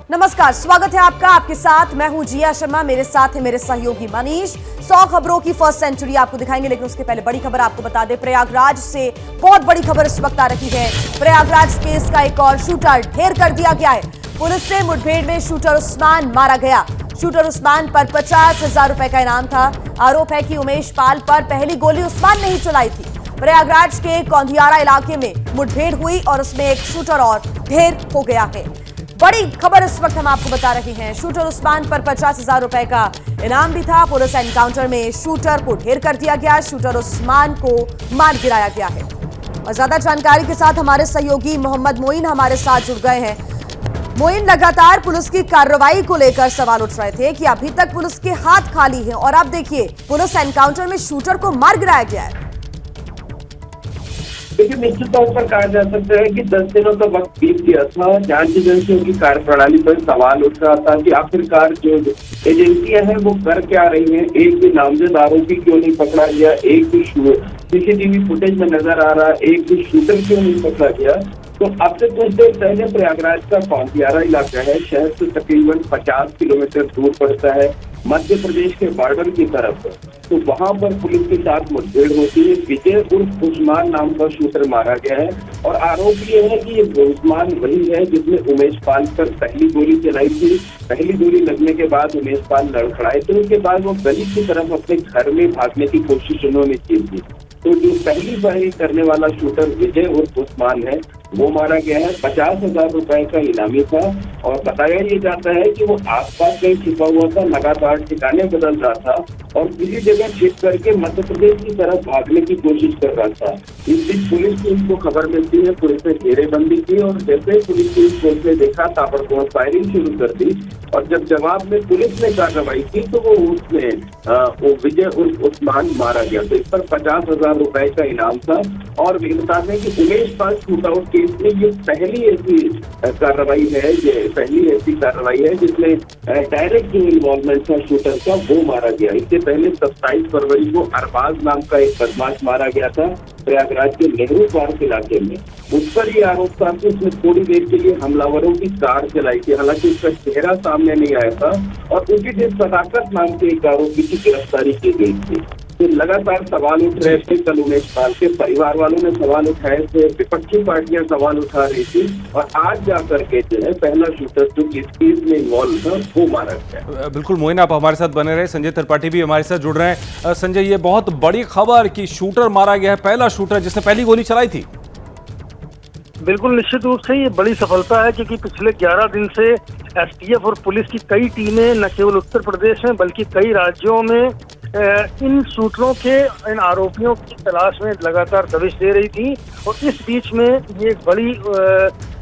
नमस्कार, स्वागत है आपका। आपके साथ मैं हूं जिया शर्मा, मेरे साथ है मेरे सहयोगी मनीष। 100 खबरों की फर्स्ट सेंचुरी आपको दिखाएंगे, लेकिन उसके पहले बड़ी खबर आपको बता दें। प्रयागराज से बहुत बड़ी खबर इस वक्त आ रही है। प्रयागराज केस का एक और शूटर ढेर कर दिया गया है। पुलिस से मुठभेड़ में शूटर उस्मान मारा गया। शूटर उस्मान पर 50,000 रुपए का इनाम था। आरोप है कि उमेश पाल पर पहली गोली उस्मान ने ही चलाई थी। प्रयागराज के कौंधियारा इलाके में मुठभेड़ हुई और उसमें एक शूटर और ढेर हो गया है। बड़ी खबर इस वक्त हम आपको बता रहे हैं। शूटर उस्मान पर 50,000 रुपए का इनाम भी था। पुलिस एनकाउंटर में शूटर को ढेर कर दिया गया। शूटर उस्मान को मार गिराया गया है। और ज्यादा जानकारी के साथ हमारे सहयोगी मोहम्मद मोइन हमारे साथ जुड़ गए हैं। मोइन, लगातार पुलिस की कार्रवाई को लेकर सवाल उठ रहे थे कि अभी तक पुलिस के हाथ खाली हैं, और अब देखिए पुलिस एनकाउंटर में शूटर को मार गिराया गया है। देखिए, निश्चित तौर पर कहा जा सकता है कि 10 दिनों का वक्त बीत गया था। जांच एजेंसियों की कार्यप्रणाली पर सवाल उठ रहा था कि आखिरकार जो एजेंसियां हैं वो कर क्या रही हैं। एक भी नामजद आरोपी क्यों नहीं पकड़ा गया, एक भी सीसीटीवी फुटेज में नजर आ रहा, एक भी शूटर क्यों नहीं पकड़ा गया। तो अब से कुछ देर पहले प्रयागराज का कौंधियारा इलाका है, शहर से तकरीबन 50 किलोमीटर दूर पड़ता है, मध्य प्रदेश के बॉर्डर की तरफ। तो वहां पर पुलिस के साथ मुठभेड़ होती है। विजय उर्फ उस्मान नाम का शूटर मारा गया है, और आरोप ये है कि ये उस्मान वही है जिसने उमेश पाल पर पहली गोली चलाई थी। पहली गोली लगने के बाद उमेश पाल लड़खड़ाए थे, उसके बाद वो गली की तरफ अपने घर में भागने की कोशिश उन्होंने की थी। तो जो पहली फायरिंग करने वाला शूटर विजय उर्फ उस्मान है वो मारा गया है। 50,000 रुपए का इनामी था, और बताया ये जाता है कि वो आसपास कहीं छिपा हुआ था, लगातार ठिकाने बदल रहा था और किसी जगह छिप करके मध्य प्रदेश की तरफ भागने की कोशिश कर रहा था। इस बीच पुलिस को उसको खबर मिलती है, पुलिस ने घेरेबंदी की, और जैसे पुलिस ने उसको देखा ताबड़तोड़ फायरिंग शुरू कर दी। और जब जवाब में पुलिस ने कार्रवाई की तो वो विजय उर्फ उस्मान मारा गया। तो इस पर 50,000 रुपए का इनाम था। और भी बता दें कि उमेश पाल शूटआउट केस में ये पहली ऐसी कार्रवाई है, जिसमें डायरेक्ट जो इन्वॉल्वमेंट था शूटर का वो मारा गया। इससे पहले 27 फरवरी को अरबाज नाम का एक बदमाश मारा गया था प्रयागराज के नेहरू पार्क इलाके में। उस पर ये आरोप था कि उसने थोड़ी देर के लिए हमलावरों की कार चलाई थी, हालांकि उसका चेहरा सामने नहीं आया था, और उसी दिन सदाकत नाम के एक आरोपी की गिरफ्तारी की गई थी। तो लगातार सवाल उठ रहे थे। कल उमेश पाल के परिवार वालों ने सवाल उठाए थे, विपक्षी पार्टियां सवाल उठा रही थी, और आज जाकर के जो है पहला शूटर जो इस केस में इन्वॉल्व था वो मारा गया। बिल्कुल मोइन, आप हमारे साथ बने रहे। संजय त्रिपाठी भी हमारे साथ जुड़ रहे हैं। संजय, ये बहुत बड़ी खबर कि शूटर मारा गया है, पहला शूटर जिसने पहली गोली चलाई थी। बिल्कुल, निश्चित रूप से ये बड़ी सफलता है, क्योंकि पिछले 11 दिन से एसटीएफ और पुलिस की कई टीमें न केवल उत्तर प्रदेश में बल्कि कई राज्यों में इन शूटरों के, इन आरोपियों की तलाश में लगातार दबिश दे रही थी। और इस बीच में ये एक बड़ी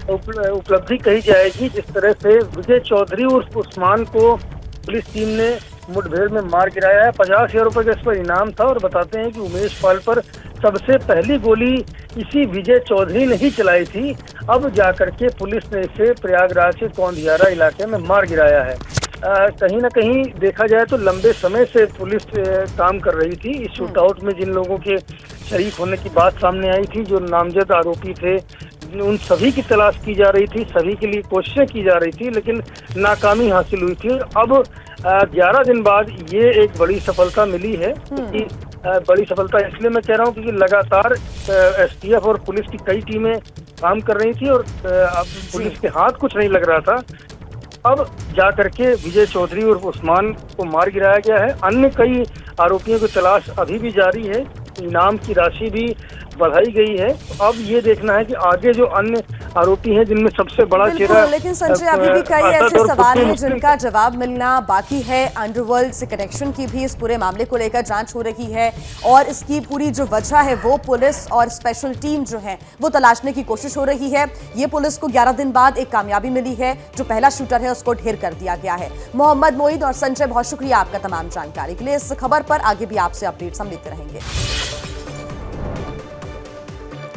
उपलब्धि कही जाएगी, जिस तरह से विजय चौधरी उर्फ उस्मान को पुलिस टीम ने मुठभेड़ में मार गिराया है। 50,000 रुपए का इस पर इनाम था, और बताते हैं कि उमेश पाल पर सबसे पहली गोली इसी विजय चौधरी ने ही चलाई थी। अब जाकर के पुलिस ने इसे प्रयागराज के कौंधियारा इलाके में मार गिराया है। कहीं ना कहीं देखा जाए तो लंबे समय से पुलिस काम कर रही थी। इस शूटआउट में जिन लोगों के शरीक होने की बात सामने आई थी, जो नामजद आरोपी थे, उन सभी की तलाश की जा रही थी, सभी के लिए कोशिशें की जा रही थी, लेकिन नाकामी हासिल हुई थी। अब 11 दिन बाद ये एक बड़ी सफलता मिली है। क्योंकि बड़ी सफलता इसलिए मैं कह रहा हूँ क्योंकि लगातार एसटीएफ और पुलिस की कई टीमें काम कर रही थी, और अब पुलिस के हाथ कुछ नहीं लग रहा था। अब जाकर के विजय चौधरी और उस्मान को मार गिराया गया है। अन्य कई आरोपियों की तलाश अभी भी जारी है। इनाम की राशि भी बढ़ाई गई है। अब ये देखना है कि आगे जो अन्य आरोपी हैं, जिनमें सबसे बड़ा चेहरा, लेकिन संजय अभी भी कई ऐसे सवाल हैं जिनका जवाब मिलना बाकी है। अंडरवर्ल्ड से कनेक्शन की भी इस पूरे मामले को लेकर जांच हो रही है, और इसकी पूरी जो वजह है वो पुलिस और स्पेशल टीम जो है वो तलाशने की कोशिश हो रही है। ये पुलिस को 11 दिन बाद एक कामयाबी मिली है। जो पहला शूटर है उसको ढेर कर दिया गया है। मोहम्मद मोइन और संजय, बहुत शुक्रिया आपका तमाम जानकारी के लिए। इस खबर पर आगे भी आपसे अपडेट्स हम लेते रहेंगे।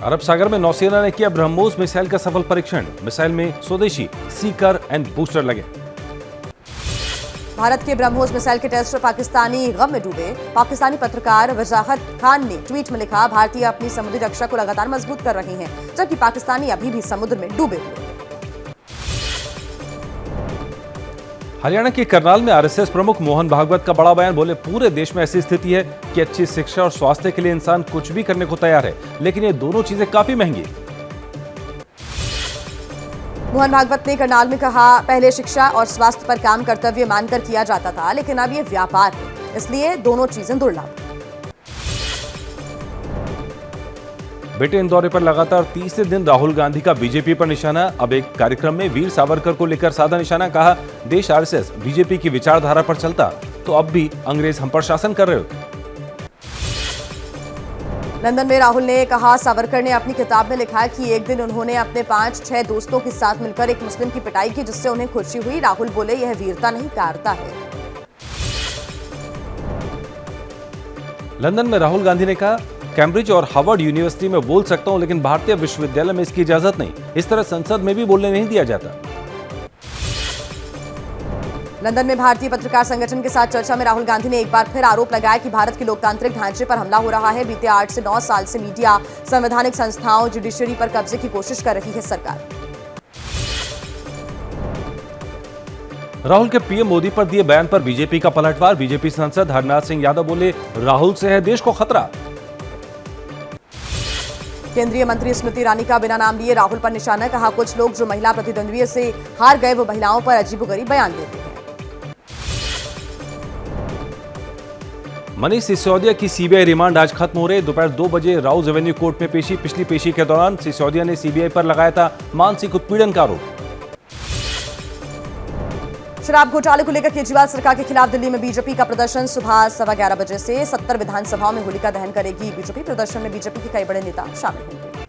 अरब सागर में नौसेना ने किया ब्रह्मोस मिसाइल का सफल परीक्षण। मिसाइल में स्वदेशी सीकर एंड बूस्टर लगे। भारत के ब्रह्मोस मिसाइल के टेस्ट पाकिस्तानी गम में डूबे। पाकिस्तानी पत्रकार वजाहत खान ने ट्वीट में लिखा, भारतीय अपनी समुद्री रक्षा को लगातार मजबूत कर रहे हैं, जबकि पाकिस्तानी अभी भी समुद्र में डूबे हुए हैं। हरियाणा के करनाल में आरएसएस प्रमुख मोहन भागवत का बड़ा बयान। बोले, पूरे देश में ऐसी स्थिति है कि अच्छी शिक्षा और स्वास्थ्य के लिए इंसान कुछ भी करने को तैयार है, लेकिन ये दोनों चीजें काफी महंगी। मोहन भागवत ने करनाल में कहा, पहले शिक्षा और स्वास्थ्य पर काम कर्तव्य मानकर किया जाता था, लेकिन अब ये व्यापार है, इसलिए दोनों चीजें दुर्लभ। ब्रिटेन दौरे पर लगातार तीसरे दिन राहुल गांधी का बीजेपी पर निशाना। अब एक कार्यक्रम में वीर सावरकर को लेकर साधा निशाना। कहा, देश आरएसएस बीजेपी की विचारधारा पर चलता तो अब भी अंग्रेज हम पर शासन कर रहे होते। लंदन में राहुल ने कहा, सावरकर ने अपनी किताब में लिखा कि एक दिन उन्होंने अपने 5-6 दोस्तों के साथ मिलकर एक मुस्लिम की पिटाई की, जिससे उन्हें खुशी हुई। राहुल बोले, यह वीरता नहीं, कायरता है। लंदन में राहुल गांधी ने कहा, कैम्ब्रिज और हार्वर्ड यूनिवर्सिटी में बोल सकता हूं, लेकिन भारतीय विश्वविद्यालय में इसकी इजाजत नहीं। इस तरह संसद में भी बोलने नहीं दिया जाता। लंदन में भारतीय पत्रकार संगठन के साथ चर्चा में राहुल गांधी ने एक बार फिर आरोप लगाया कि भारत के लोकतांत्रिक ढांचे पर हमला हो रहा है। बीते 8 से 9 साल से मीडिया, संवैधानिक संस्थाओं, जुडिशरी पर कब्जे की कोशिश कर रही है सरकार। राहुल के पीएम मोदी पर दिए बयान पर बीजेपी का पलटवार। बीजेपी सांसद हरनाथ सिंह यादव बोले, राहुल से है देश को खतरा। केंद्रीय मंत्री स्मृति ईरानी का बिना नाम लिए राहुल पर निशाना। कहा, कुछ लोग जो महिला प्रतिद्वंद्वी से हार गए वो महिलाओं पर अजीबोगरीब बयान देते हैं। मनीष सिसोदिया की सीबीआई रिमांड आज खत्म हो रही। दोपहर 2 बजे राउज एवेन्यू कोर्ट में पेशी। पिछली पेशी के दौरान सिसोदिया ने सीबीआई पर लगाया था मानसिक उत्पीड़न का आरोप। शराब घोटाले को लेकर केजरीवाल सरकार के खिलाफ दिल्ली में बीजेपी का प्रदर्शन। सुबह 11:15 बजे से 70 विधानसभाओं में होलिका दहन करेगी बीजेपी। प्रदर्शन में बीजेपी के कई बड़े नेता शामिल होंगे।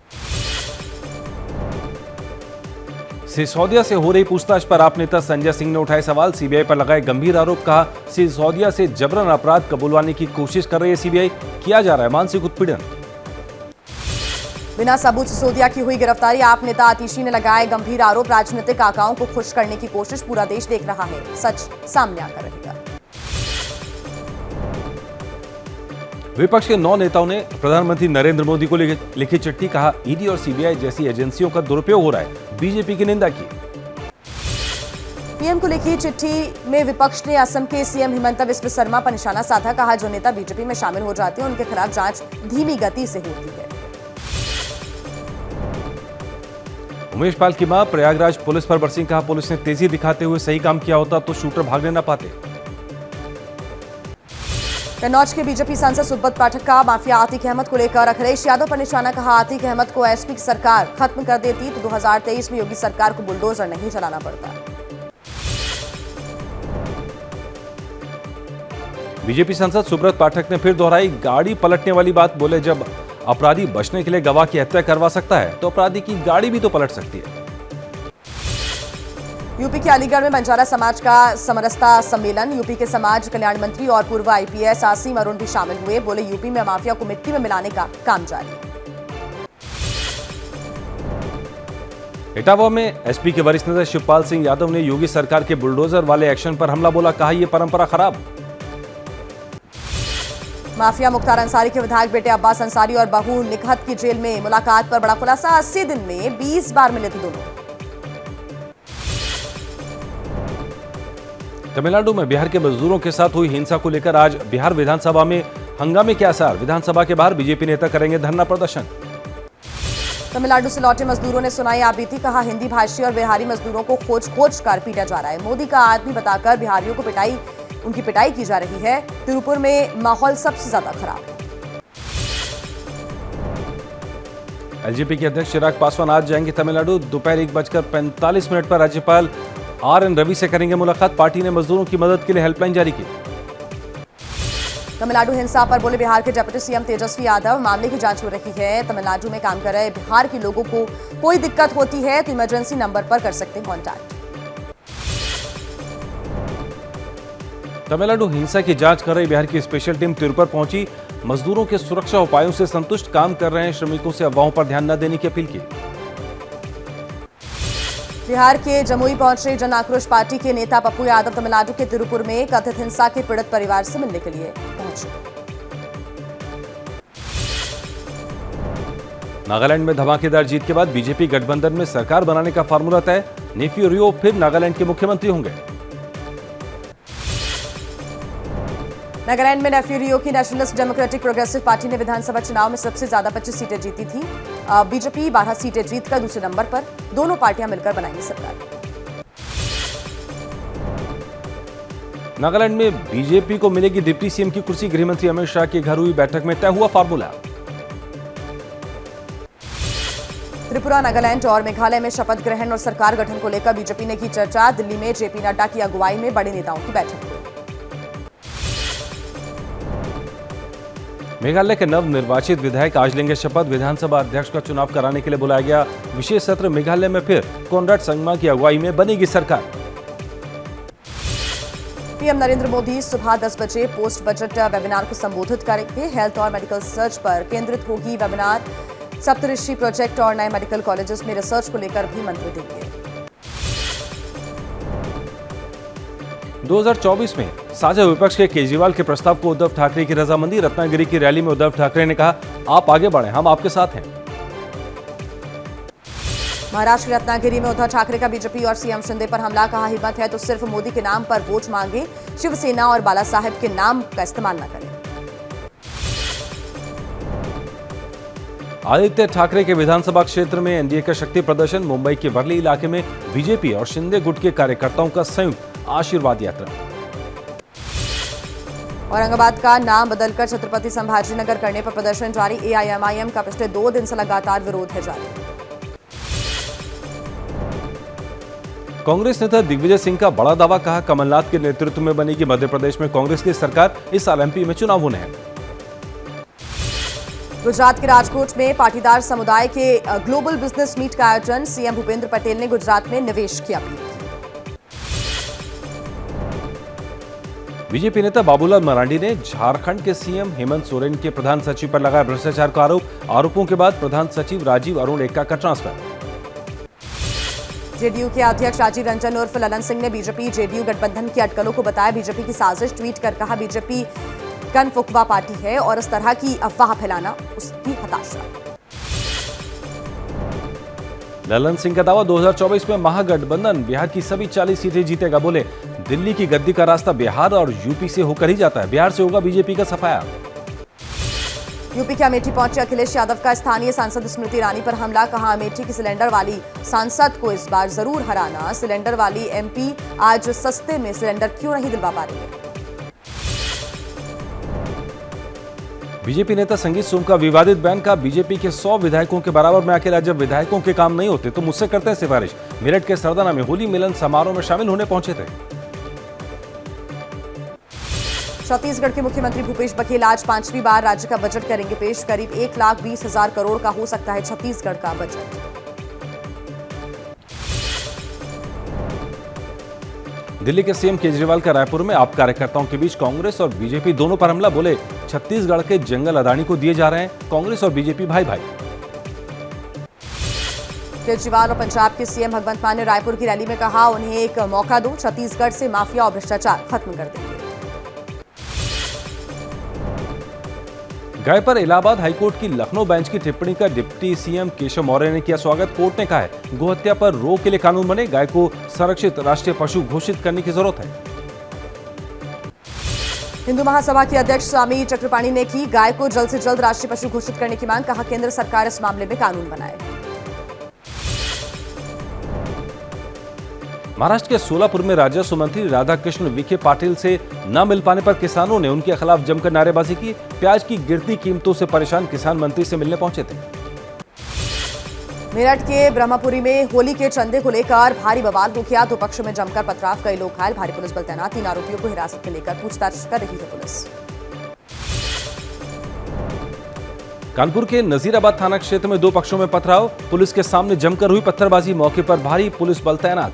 सिसोदिया से हो रही पूछताछ पर आप नेता संजय सिंह ने उठाए सवाल। सीबीआई पर लगाए गंभीर आरोप। कहा, सिसोदिया से जबरन अपराध कबूलवाने की कोशिश कर रही है सीबीआई। किया जा रहा है मानसिक उत्पीड़न। बिना सबूत सिसोदिया की हुई गिरफ्तारी। आप नेता आतिशी ने लगाए गंभीर आरोप। राजनीतिक आकाओं को खुश करने की कोशिश पूरा देश देख रहा है, सच सामने आकर रहेगा। विपक्ष के 9 नेताओं ने प्रधानमंत्री नरेंद्र मोदी को लिखी चिट्ठी। कहा, ईडी और सीबीआई जैसी एजेंसियों का दुरुपयोग हो रहा है। बीजेपी की निंदा की। पीएम को लिखी चिट्ठी में विपक्ष ने असम के सीएम हिमंता बिस्वा शर्मा पर निशाना साधा। कहा, जो नेता बीजेपी में शामिल हो जाते हैं उनके खिलाफ जांच धीमी गति से होती है। उमेश पाल की मां प्रयागराज पुलिस पर बरसी। कहा, पुलिस ने तेजी दिखाते हुए सही काम किया होता तो शूटर भागने न पाते। कन्नौज के बीजेपी सांसद सुब्रत पाठक का माफिया आतिक अहमद को लेकर अखिलेश यादव पर निशाना। कहा, आतिक अहमद को एसपी की सरकार खत्म कर देती तो 2023 में योगी सरकार को बुलडोजर नहीं चलाना पड़ता। बीजेपी सांसद सुब्रत पाठक ने फिर दोहराई गाड़ी पलटने वाली बात। बोले, जब अपराधी बचने के लिए गवाह की हत्या करवा सकता है तो अपराधी की गाड़ी भी तो पलट सकती है। यूपी के अलीगढ़ में बंजारा समाज का समरसता सम्मेलन। यूपी के समाज कल्याण मंत्री और पूर्व आईपीएस आसिम अरुण भी शामिल हुए। बोले, यूपी में माफिया को मिट्टी में मिलाने का काम जारी है। इटावा में एसपी के वरिष्ठ नेता शिवपाल सिंह यादव ने योगी सरकार के बुलडोजर वाले एक्शन पर हमला बोला। कहा, यह परंपरा खराब। माफिया मुख्तार अंसारी के विधायक बेटे अब्बास अंसारी और बहू निकहत की जेल में मुलाकात पर बड़ा खुलासा। 80 दिन में 20 बार मिले थे दोनों। तमिलनाडु में बिहार के मजदूरों के साथ हुई हिंसा को लेकर आज बिहार विधानसभा में हंगामे के आसार। विधानसभा के बाहर बीजेपी नेता करेंगे धरना प्रदर्शन। तमिलनाडु से लौटे मजदूरों ने सुनाई आपबीती। कहा, हिंदी भाषी और बिहारी मजदूरों को खोज कर पीटा जा रहा है। मोदी का आदमी बताकर बिहारियों को उनकी पिटाई की जा रही है। तिरुपुर में माहौल सबसे ज्यादा खराब है। एलजेपी के अध्यक्ष चिराग पासवान आज जाएंगे तमिलनाडु। दोपहर 1:45 पर राज्यपाल आर.एन. रवि से करेंगे मुलाकात। पार्टी ने मजदूरों की मदद के लिए हेल्पलाइन जारी की। तमिलनाडु हिंसा पर बोले बिहार के डिप्टी सीएम तेजस्वी यादव। मामले की जांच हो रही है। तमिलनाडु में काम कर रहे बिहार के लोगों को कोई दिक्कत होती है तो इमरजेंसी नंबर पर कर सकते हैं कॉन्टैक्ट। तमिलनाडु हिंसा की जांच कर रही बिहार की स्पेशल टीम तिरुपुर पहुंची। मजदूरों के सुरक्षा उपायों से संतुष्ट काम कर रहे हैं श्रमिकों से अफवाहों पर ध्यान न देने की अपील की। बिहार के जमुई पहुंचे जन आक्रोश पार्टी के नेता पप्पू यादव तमिलनाडु के तिरुपुर में कथित हिंसा के पीड़ित परिवार से मिलने के लिए पहुंचे। नागालैंड में धमाकेदार जीत के बाद बीजेपी गठबंधन में सरकार बनाने का फार्मूला तय। नेफ्यू रियो फिर नागालैंड के मुख्यमंत्री होंगे। नागालैंड में नेफ्यू की नेशनलिस्ट डेमोक्रेटिक प्रोग्रेसिव पार्टी ने विधानसभा चुनाव में सबसे ज्यादा 25 सीटें जीती थी। बीजेपी 12 सीटें जीतकर दूसरे नंबर पर। दोनों पार्टियां मिलकर बनाएंगी सरकार। नागालैंड में बीजेपी को मिलेगी डिप्टी सीएम की कुर्सी। गृहमंत्री अमित शाह की घर हुई बैठक में तय हुआ फार्मूला। त्रिपुरा, नागालैंड और मेघालय में शपथ ग्रहण और सरकार गठन को लेकर बीजेपी ने की चर्चा। दिल्ली में जेपी नड्डा की अगुवाई में बड़े नेताओं की बैठक हुई। मेघालय के नवनिर्वाचित विधायक आज लेंगे शपथ। विधानसभा अध्यक्ष का चुनाव कराने के लिए बुलाया गया विशेष सत्र। मेघालय में फिर कोनराड संगमा की अगुवाई में बनेगी सरकार। पीएम नरेंद्र मोदी सुबह 10 बजे पोस्ट बजट वेबिनार को संबोधित करेंगे। हेल्थ और मेडिकल रिसर्च पर केंद्रित होगी वेबिनार। सप्तऋषि प्रोजेक्ट और नए मेडिकल कॉलेजेस में रिसर्च को लेकर भी मंत्र देंगे। 2024 में साझा विपक्ष के केजरीवाल के प्रस्ताव को उद्धव ठाकरे की रजामंदी। रत्नागिरी की रैली में उद्धव ठाकरे ने कहा, आप आगे बढ़ें, हम आपके साथ हैं। महाराष्ट्र के रत्नागिरी में उद्धव ठाकरे का बीजेपी और सीएम शिंदे पर हमला। कहा, हिम्मत है तो सिर्फ मोदी के नाम पर वोट मांगे, शिवसेना और बाला साहेब के नाम का इस्तेमाल न करें। आदित्य ठाकरे के विधानसभा क्षेत्र में एनडीए का शक्ति प्रदर्शन। मुंबई के वर्ली इलाके में बीजेपी और शिंदे गुट के कार्यकर्ताओं का संयुक्त आशीर्वाद यात्रा। औरंगाबाद का नाम बदलकर छत्रपति संभाजीनगर करने पर प्रदर्शन जारी। एआईएमआईएम का पिछले 2 दिन से लगातार विरोध है जारी। कांग्रेस नेता दिग्विजय सिंह का बड़ा दावा। कहा, कमलनाथ के नेतृत्व में बनेगी मध्य प्रदेश में कांग्रेस की सरकार। इस साल एमपी में चुनाव होने हैं। गुजरात के राजकोट में पाटीदार समुदाय के ग्लोबल बिजनेस मीट का आयोजन। सीएम भूपेंद्र पटेल ने गुजरात में निवेश की अपील की। बीजेपी नेता बाबूलाल मरांडी ने झारखंड के सीएम हेमंत सोरेन के प्रधान सचिव पर लगाया भ्रष्टाचार का आरोप। आरोपों के बाद प्रधान सचिव राजीव अरुण एक्का का ट्रांसफर। जेडीयू के अध्यक्ष राजीव रंजन उर्फ ललन सिंह ने बीजेपी जेडीयू गठबंधन की अटकलों को बताया बीजेपी की साजिश। ट्वीट कर कहा, बीजेपी कनफुकवा पार्टी है और इस तरह की अफवाह फैलाना उसकी हताशा। ललन सिंह का दावा, 2024 में महागठबंधन बिहार की सभी 40 सीटें जीतेगा। बोले, दिल्ली की गद्दी का रास्ता बिहार और यूपी से होकर ही जाता है। बिहार से होगा बीजेपी का सफाया। यूपी के अमेठी पहुंचे अखिलेश यादव का स्थानीय सांसद स्मृति ईरानी पर हमला। कहा, अमेठी की सिलेंडर वाली सांसद को इस बार जरूर हराना। सिलेंडर वाली एमपी आज सस्ते में सिलेंडर क्यों नहीं दिलवा पा रही है। बीजेपी नेता संगीत सोम का विवादित बयान। का बीजेपी के 100 विधायकों के बराबर मैं अकेला। जब विधायकों के काम नहीं होते तो मुझसे करते हैं सिफारिश। मेरठ के सरदाना में होली मिलन समारोह में शामिल होने पहुंचे थे। छत्तीसगढ़ के मुख्यमंत्री भूपेश बघेल आज 5वीं बार राज्य का बजट करेंगे पेश। करीब 1,20,000 करोड़ का हो सकता है छत्तीसगढ़ का बजट। दिल्ली के सीएम केजरीवाल का रायपुर में आप कार्यकर्ताओं के बीच कांग्रेस और बीजेपी दोनों पर हमला। बोले, छत्तीसगढ़ के जंगल अदानी को दिए जा रहे हैं। कांग्रेस और बीजेपी भाई भाई। केजरीवाल और पंजाब के सीएम भगवंत मान ने रायपुर की रैली में कहा, उन्हें एक मौका दो, छत्तीसगढ़ से माफिया और भ्रष्टाचार खत्म कर देंगे। गाय पर इलाहाबाद हाईकोर्ट की लखनऊ बेंच की टिप्पणी का डिप्टी सीएम केशव मौर्य ने किया स्वागत। कोर्ट ने कहा है, गोहत्या पर रोक के लिए कानून बने। गाय को संरक्षित राष्ट्रीय पशु घोषित करने की जरूरत है। हिंदू महासभा के अध्यक्ष स्वामी चक्रपाणी ने की गाय को जल्द से जल्द राष्ट्रीय पशु घोषित करने की मांग। कहा, केंद्र सरकार इस मामले में कानून बनाए। महाराष्ट्र के सोलापुर में राजस्व मंत्री राधाकृष्ण विखे पाटिल से न मिल पाने पर किसानों ने उनके खिलाफ जमकर नारेबाजी की। प्याज की गिरती कीमतों से परेशान किसान मंत्री से मिलने पहुंचे थे। मेरठ के ब्रह्मपुरी में होली के चंदे को लेकर भारी बवाल हो गया। दो पक्षों में जमकर पथराव, कई लोग घायल। भारी पुलिस बल तैनात। 3 आरोपियों को हिरासत में लेकर पूछताछ कर रही है पुलिस। कानपुर के नजीराबाद थाना क्षेत्र में 2 पक्षों में पथराव। पुलिस के सामने जमकर हुई पत्थरबाजी। मौके पर भारी पुलिस बल तैनात।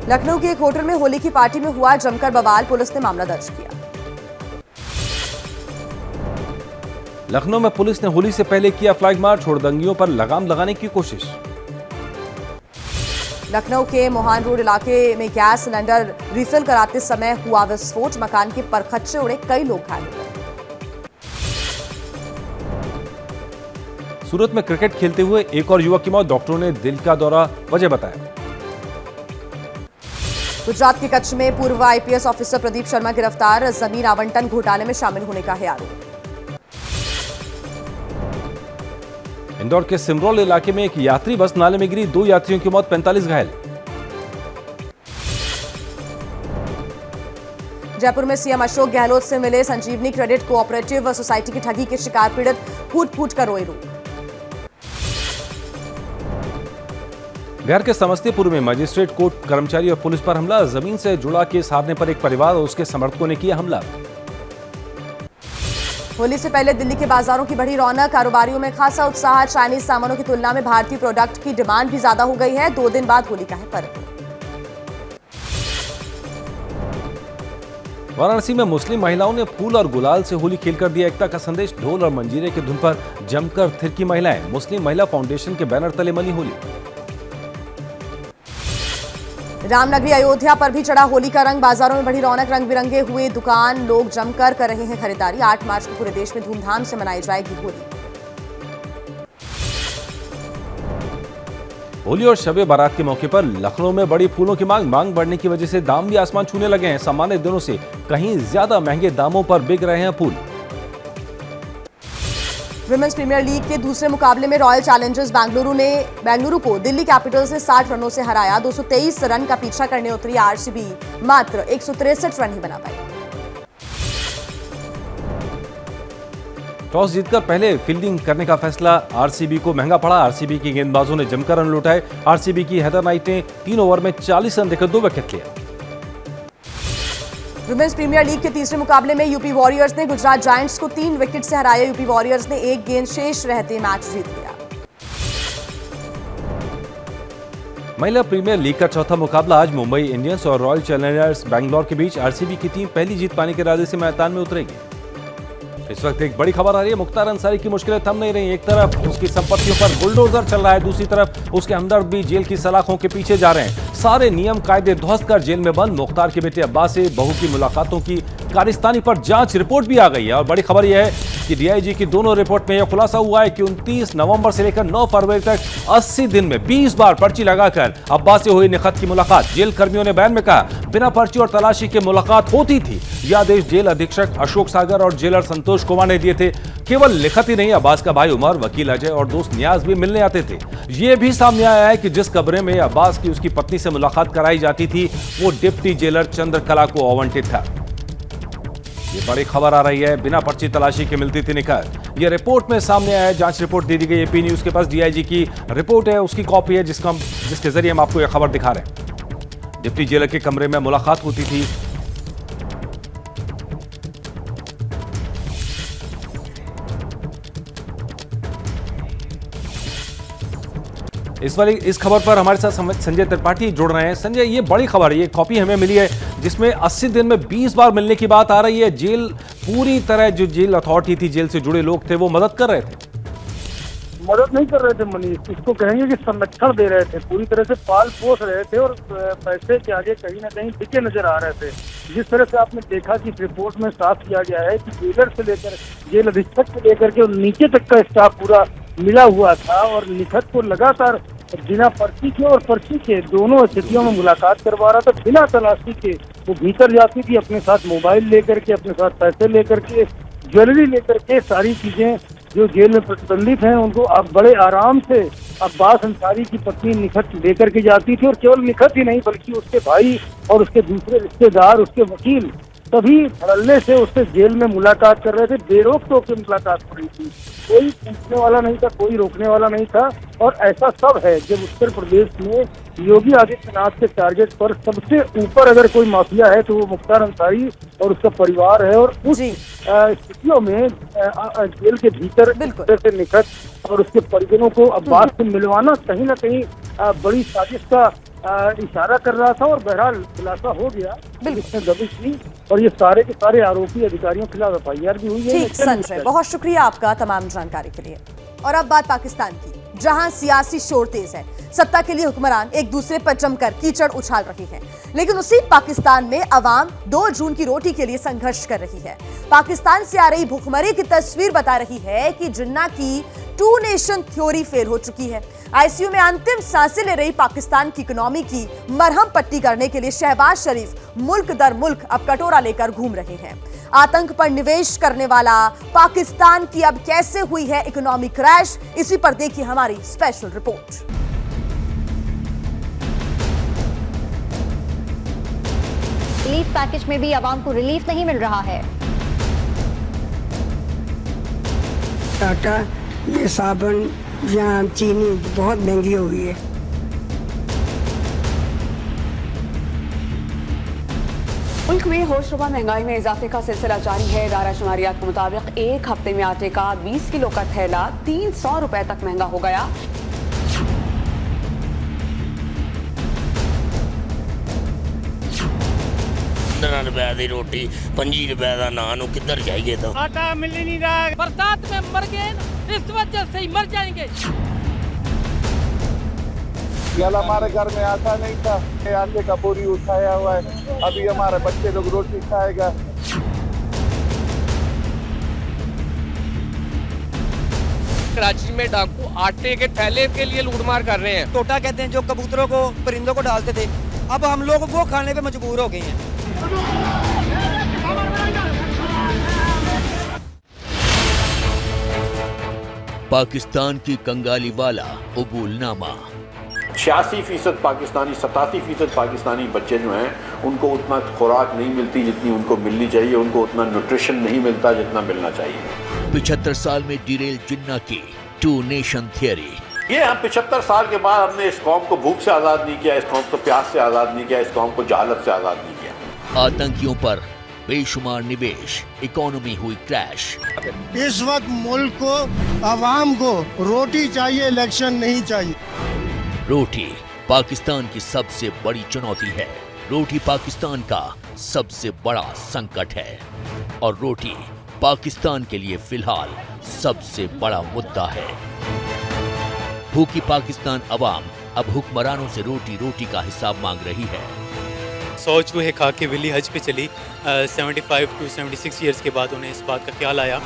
लखनऊ के एक होटल में होली की पार्टी में हुआ जमकर बवाल। पुलिस ने मामला दर्ज किया। लखनऊ में पुलिस ने होली से पहले किया फ्लैग मार्च। हुड़दंगियों पर लगाम लगाने की कोशिश। लखनऊ के मोहान रोड इलाके में गैस सिलेंडर रिफिल कराते समय हुआ विस्फोट। मकान के परखच्चे उड़े, कई लोग घायल हो गए। सूरत में क्रिकेट खेलते हुए एक और युवक की मौत। डॉक्टरों ने दिल का दौरा वजह बताया। गुजरात के कच्छ में पूर्व आईपीएस ऑफिसर प्रदीप शर्मा गिरफ्तार, जमीन आवंटन घोटाले में शामिल होने का है आरोप। इंदौर के सिमरौल इलाके में एक यात्री बस नाले में गिरी, 2 यात्रियों की मौत, 45 घायल। जयपुर में सीएम अशोक गहलोत से मिले संजीवनी क्रेडिट कोऑपरेटिव सोसाइटी की ठगी के शिकार पीड़ित फूट फूट कर रोए रो। बिहार के समस्तीपुर में मजिस्ट्रेट कोर्ट कर्मचारी और पुलिस पर हमला, जमीन से जुड़ा केस हारने पर एक परिवार और उसके समर्थकों ने किया हमला। होली से पहले दिल्ली के बाजारों की बढ़ी रौनक, कारोबारियों में खासा उत्साह, चाइनीज सामानों की तुलना में भारतीय प्रोडक्ट की डिमांड भी ज्यादा हो गई है। 2 दिन बाद होली का है पर्व। वाराणसी में मुस्लिम महिलाओं ने फूल और गुलाल से होली खेलकर दिया एकता का संदेश, ढोल और मंजीरे की धुन पर जमकर थिरकी महिलाएं, मुस्लिम महिला फाउंडेशन के बैनर तले मनी होली। रामनगरी अयोध्या पर भी चढ़ा होली का रंग, बाजारों में बढ़ी रौनक, रंग बिरंगे हुए दुकान, लोग जमकर कर रहे हैं खरीदारी। 8 मार्च को पूरे देश में धूमधाम से मनाई जाएगी होली। होली और शबे बारात के मौके पर लखनऊ में बड़ी फूलों की मांग बढ़ने की वजह से दाम भी आसमान छूने लगे हैं। सामान्य दिनों से कहीं ज्यादा महंगे दामों पर बिक रहे हैं फूल। विमेंस प्रीमियर लीग के दूसरे मुकाबले में रॉयल चैलेंजर्स बेंगलुरु को दिल्ली कैपिटल्स ने 60 रनों से हराया। 223 रन का पीछा करने उतरी आरसीबी मात्र 163 रन ही बना पाई। टॉस जीतकर पहले फील्डिंग करने का फैसला आरसीबी को महंगा पड़ा। आरसीबी के गेंदबाजों ने जमकर रन लुटाए। आरसीबी की हेदर नाइट ने 3 ओवर में 40 रन देकर 2 विकेट लिए। विमेंस प्रीमियर लीग के तीसरे मुकाबले में यूपी वॉरियर्स ने गुजरात जायंट्स को 3 विकेट से हराया। यूपी वॉरियर्स ने 1 गेंद शेष रहते मैच जीत लिया। महिला प्रीमियर लीग का चौथा मुकाबला आज मुंबई इंडियंस और रॉयल चैलेंजर्स बैंगलोर के बीच। आरसीबी की टीम पहली जीत पाने के इरादे से मैदान में उतरेगी। इस वक्त एक बड़ी खबर आ रही है, मुख्तार अंसारी की मुश्किलें थम नहीं रही। एक तरफ उसकी संपत्तियों पर बुलडोजर चल रहा है, दूसरी तरफ उसके हमदर्द भी जेल की सलाखों के पीछे जा रहे हैं। सारे नियम कायदे ध्वस्त कर जेल में बंद मुख्तार के बेटे अब्बास से बहू की मुलाकातों की कारिस्तानी पर जांच रिपोर्ट भी आ गई है। और बड़ी खबर यह है कि डीआईजी की दोनों रिपोर्ट में यह खुलासा हुआ है कि 29 नवंबर से लेकर 9 फरवरी तक 80 दिन में 20 बार पर्ची लगाकर अब्बास से हुई निखत की मुलाकात। जेल कर्मियों ने बयान में कहा बिना पर्ची और तलाशी के मुलाकात होती थी। यह आदेश जेल अधीक्षक अशोक सागर और जेलर संतोष कुमार ने दिए थे। केवल लिखत ही नहीं, अब्बास का भाई उमर, वकील अजय और दोस्त नियाज भी मिलने आते थे। यह भी सामने आया है कि जिस कमरे में अब्बास की उसकी पत्नी से मुलाकात कराई जाती थी वो डिप्टी जेलर चंद्रकला को आवंटित था। ये बड़ी खबर आ रही है, बिना पर्ची तलाशी के मिलती थी निखत। ये रिपोर्ट में सामने आया है, जांच रिपोर्ट दे दी गई। एपी न्यूज के पास डीआईजी की रिपोर्ट है, उसकी कॉपी है जिसके जरिए हम आपको यह खबर दिखा रहे हैं। डिप्टी जेलर के कमरे में मुलाकात होती थी। इस खबर पर हमारे साथ संजय त्रिपाठी जुड़ रहे हैं। संजय, ये बड़ी खबर है, ये कॉपी हमें मिली है जिसमें 80 दिन में 20 बार मिलने की बात आ रही है। जेल पूरी तरह, जो जेल अथॉरिटी थी, जेल से जुड़े लोग थे, वो मदद कर रहे थे। मदद नहीं कर रहे थे मनीष, इसको कहेंगे कि संरक्षण दे रहे थे, पूरी तरह से पाल पोस रहे थे और पैसे के आगे कहीं ना कहीं टिके नजर आ रहे थे। जिस तरह से आपने देखा कि रिपोर्ट में साफ किया गया है कि जेलर से लेकर जेल अधीक्षक से लेकर के नीचे तक का स्टाफ पूरा मिला हुआ था और निखत को लगातार बिना पर्ची के और पर्ची के दोनों स्थितियों में मुलाकात करवा रहा था। बिना तलाशी के वो भीतर जाती थी, अपने साथ मोबाइल लेकर के, अपने साथ पैसे लेकर के, ज्वेलरी लेकर के, सारी चीजें जो जेल में प्रतिबंधित हैं उनको अब बड़े आराम से अब्बास अंसारी की पत्नी निखत लेकर के जाती थी। और केवल निखत ही नहीं बल्कि उसके भाई और उसके दूसरे रिश्तेदार, उसके वकील, सभी धड़ल्ले से उससे जेल में मुलाकात कर रहे थे। बेरोक टोक के मुलाकात हो रही थी, कोई पूछने वाला नहीं था, कोई रोकने वाला नहीं था। और ऐसा सब है जब उत्तर प्रदेश में योगी आदित्यनाथ के टारगेट पर सबसे ऊपर अगर कोई माफिया है तो वो मुख्तार अंसारी और उसका परिवार है। और उस स्थितियों में जेल के भीतर से निखत और उसके परिजनों को अब्बास से मिलवाना कहीं ना कहीं बड़ी साजिश का इशारा कर रहा था। और बहरहाल खुलासा हो गया, इसमें दबिश थी और ये सारे के सारे आरोपी अधिकारियों के खिलाफ एफआईआर भी हुई है। ठीक संजय, बहुत शुक्रिया आपका तमाम जानकारी के लिए। और अब बात पाकिस्तान की, जहां सियासी शोर तेज है। सत्ता के लिए हुक्मरान एक दूसरे पर जमकर कीचड़ उछाल रही है, लेकिन उसी पाकिस्तान में अवाम 2 जून की रोटी के लिए संघर्ष कर रही है। पाकिस्तान से आ रही भुखमरी की तस्वीर बता रही है कि जिन्ना की टू नेशन थ्योरी फेल हो चुकी है। आईसीयू में अंतिम सांसें ले रही पाकिस्तान की इकोनॉमी की मरहम पट्टी करने के लिए शहबाज शरीफ मुल्क दर मुल्क अब कटोरा लेकर घूम रहे हैं। आतंक पर निवेश करने वाला पाकिस्तान की अब कैसे हुई है इकोनॉमी क्रैश, इसी पर देखिए हमारी स्पेशल रिपोर्ट। रिलीफ पैकेज में भी आवाम को रिलीफ नहीं मिल रहा है। आटा, ये साबुन या चीनी बहुत महंगी हो गई है। मुल्क में होशरुबा महंगाई में इजाफे का सिलसिला जारी है। इदारा शुमारियात के मुताबिक एक हफ्ते में आटे का 20 किलो का थैला 300 रुपए तक महंगा हो गया। रुपए की रोटी 5 रुपए का नान किधर जाएंगे? तो आटा मिल ही नहीं रहा, बरसात में मर गए, इस वजह से ही मर जाएंगे। कल हमारे घर में आटा नहीं था, आटे का बोरी उठाया हुआ है, अभी हमारे बच्चे लोग रोटी खाएगा। कराची में डाकू आटे के थैले के लिए लूटमार कर रहे हैं। टोटा कहते हैं जो कबूतरों को, परिंदों को डालते थे, अब हम लोग वो खाने पे मजबूर हो गए हैं। पाकिस्तान की कंगाली वाला उबूलनामा। 86% पाकिस्तानी, 87% पाकिस्तानी बच्चे जो हैं उनको उतना खुराक नहीं मिलती जितनी उनको मिलनी चाहिए, उनको उतना न्यूट्रिशन नहीं मिलता जितना मिलना चाहिए। 75 साल में डिरेल जिन्ना की टू नेशन थियरी। ये हम 75 साल के बाद हमने इस कौम को भूख से आज़ाद नहीं किया, इस कौम को प्यास से आज़ाद नहीं किया, इस कौम को जहालत से आज़ाद नहीं किया। आतंकियों पर बेशुमार निवेश, इकोनॉमी हुई क्रैश। इस वक्त मुल्क को, आवाम को रोटी चाहिए, इलेक्शन नहीं चाहिए। रोटी पाकिस्तान की सबसे बड़ी चुनौती है। रोटी पाकिस्तान का सबसे बड़ा संकट है और रोटी पाकिस्तान के लिए फिलहाल सबसे बड़ा मुद्दा है। भूखी पाकिस्तान अवाम अब हुक्मरानों से रोटी रोटी का हिसाब मांग रही है। 100 चूहे खा के विली हज पे चली। 75 to 76 ईयर्स के बाद उन्हें इस बात का ख्याल आया।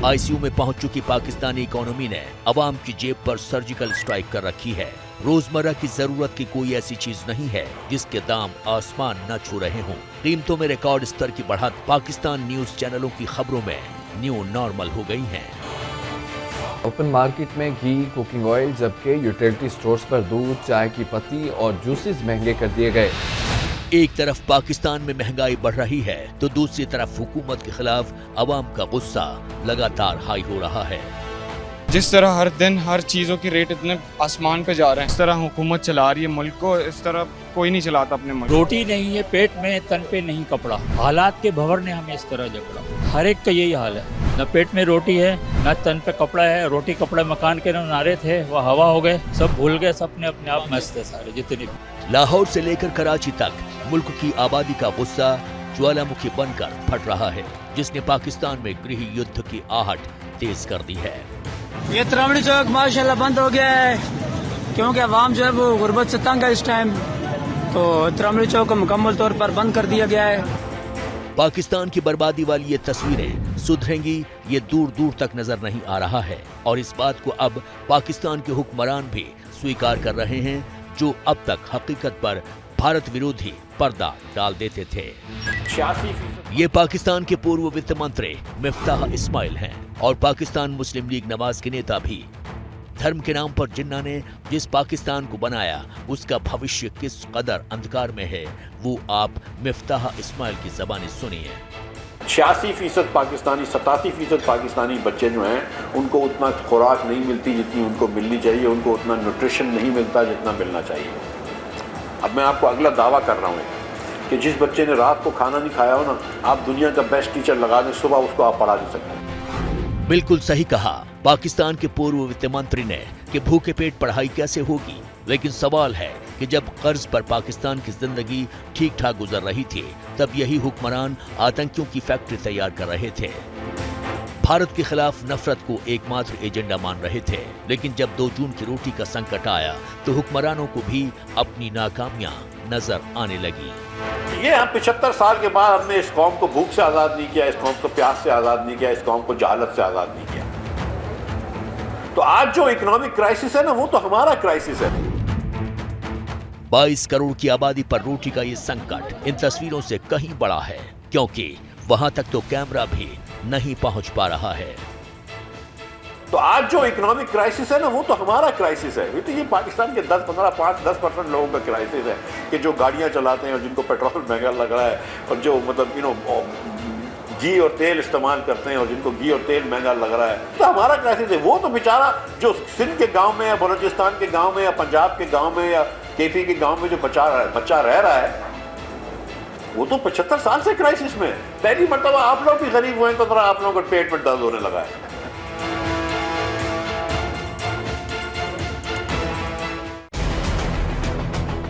आईसीयू में पहुंच चुकी पाकिस्तानी इकोनॉमी ने अवाम की जेब पर सर्जिकल स्ट्राइक कर रखी है। रोजमर्रा की जरूरत की कोई ऐसी चीज नहीं है जिसके दाम आसमान न छू रहे हों। कीमतों में रिकॉर्ड स्तर की बढ़त पाकिस्तान न्यूज चैनलों की खबरों में न्यू नॉर्मल हो गई है। ओपन मार्केट में घी, कुकिंग ऑयल, जबकि यूटिलिटी स्टोर्स पर दूध, चाय की पत्ती और जूसेस महंगे कर दिए गए। एक तरफ पाकिस्तान में महंगाई बढ़ रही है तो दूसरी तरफ हुकूमत के खिलाफ अवाम का गुस्सा लगातार हाई हो रहा है। जिस तरह हर दिन हर चीज़ों की रेट इतने आसमान पे जा रहे हैं, इस तरह हुकूमत चला रही है मुल्क को, इस तरह कोई नहीं चलाता अपने मुल्क। रोटी नहीं है पेट में, तन पे नहीं कपड़ा। हालात के भंवर ने हमें इस तरह जकड़ा। हर एक का यही हाल है, न पेट में रोटी है, न तन पे कपड़ा है। रोटी कपड़ा मकान के नारे थे, वह हवा हो गए, सब भूल गए, सब अपने आप मस्त है सारे जितने। लाहौर से लेकर कराची तक मुल्क की आबादी का गुस्सा ज्वालामुखी बनकर फट रहा है, जिसने पाकिस्तान में गृह युद्ध की आहट तेज कर दी है। ये त्रावणी चौक माशाल्लाह बंद हो गया है क्योंकि अवाम जो है वो गुर्बत से तंग है इस टाइम, तो त्रावणी चौक को मुकम्मल तौर पर बंद कर दिया गया है। पाकिस्तान की बर्बादी वाली ये तस्वीरें सुधरेंगी ये दूर दूर तक नजर नहीं आ रहा है और इस बात को अब पाकिस्तान के हुक्मरान भी स्वीकार कर रहे हैं जो अब तक हकीकत पर भारत विरोधी पर्दा डाल देते थे। 86% ये पाकिस्तान के पूर्व वित्त मंत्री मिफ्ताह इस्माइल हैं और पाकिस्तान मुस्लिम लीग नवाज के नेता भी। धर्म के नाम पर जिन्ना ने जिस पाकिस्तान को बनाया उसका भविष्य किस कदर अंधकार में है वो आप मिफ्ताह इस्माइल की ज़बानी सुनिए। 86% पाकिस्तानी, 87% पाकिस्तानी बच्चे जो हैं उनको उतना खुराक नहीं मिलती जितनी उनको मिलनी चाहिए, उनको उतना न्यूट्रिशन नहीं मिलता जितना मिलना चाहिए। अब मैं आपको अगला दावा कर रहा हूँ कि जिस बच्चे ने रात को खाना नहीं खाया हो ना, आप दुनिया का बेस्ट टीचर लगा दें, सुबह उसको आप पढ़ा नहीं सकते। बिल्कुल सही कहा पाकिस्तान के पूर्व वित्त मंत्री ने कि भूखे पेट पढ़ाई कैसे होगी, लेकिन सवाल है कि जब कर्ज पर पाकिस्तान की जिंदगी ठीक ठाक गुजर रही थी तब यही हुक्मरान आतंकियों की फैक्ट्री तैयार कर रहे थे, भारत के खिलाफ नफरत को एकमात्र एजेंडा मान रहे थे। लेकिन जब 2 जून की रोटी का संकट आया तो हुक्मरानों को भी अपनी नाकामियां नजर आने लगी। ये हम 75 साल के बाद हमने इस कौम को भूख से आज़ाद नहीं किया, इस कौम को प्यास से आज़ाद नहीं किया, इस कौम को जहालत से आज़ाद नहीं किया। तो आज जो इकोनॉमिक क्राइसिस है ना, वो तो हमारा क्राइसिस है। 22 करोड़ की आबादी पर रोटी का ये संकट इन तस्वीरों से कहीं बड़ा है, क्योंकि वहां तक तो कैमरा भी नहीं पहुंच पा रहा है। तो आज जो इकोनॉमिक क्राइसिस है ना, वो तो हमारा क्राइसिस है। तो ये पाकिस्तान के 10-15-5-10% लोगों का क्राइसिस है कि जो गाड़ियां चलाते हैं और जिनको पेट्रोल महंगा लग रहा है, और जो मतलब घी और तेल इस्तेमाल करते हैं और जिनको घी और तेल महंगा लग रहा है, तो हमारा क्राइसिस है। वो तो बेचारा जो सिंध के गांव में या बलूचिस्तान के गांव में या पंजाब के गांव में या केपी के गांव में जो बच्चा रह रहा है, वो तो 75 साल से क्राइसिस में। पहली मर्तबा आप लोग भी गरीब हुए तो जरा आप लोगों को पेट में दर्द होने लगा है।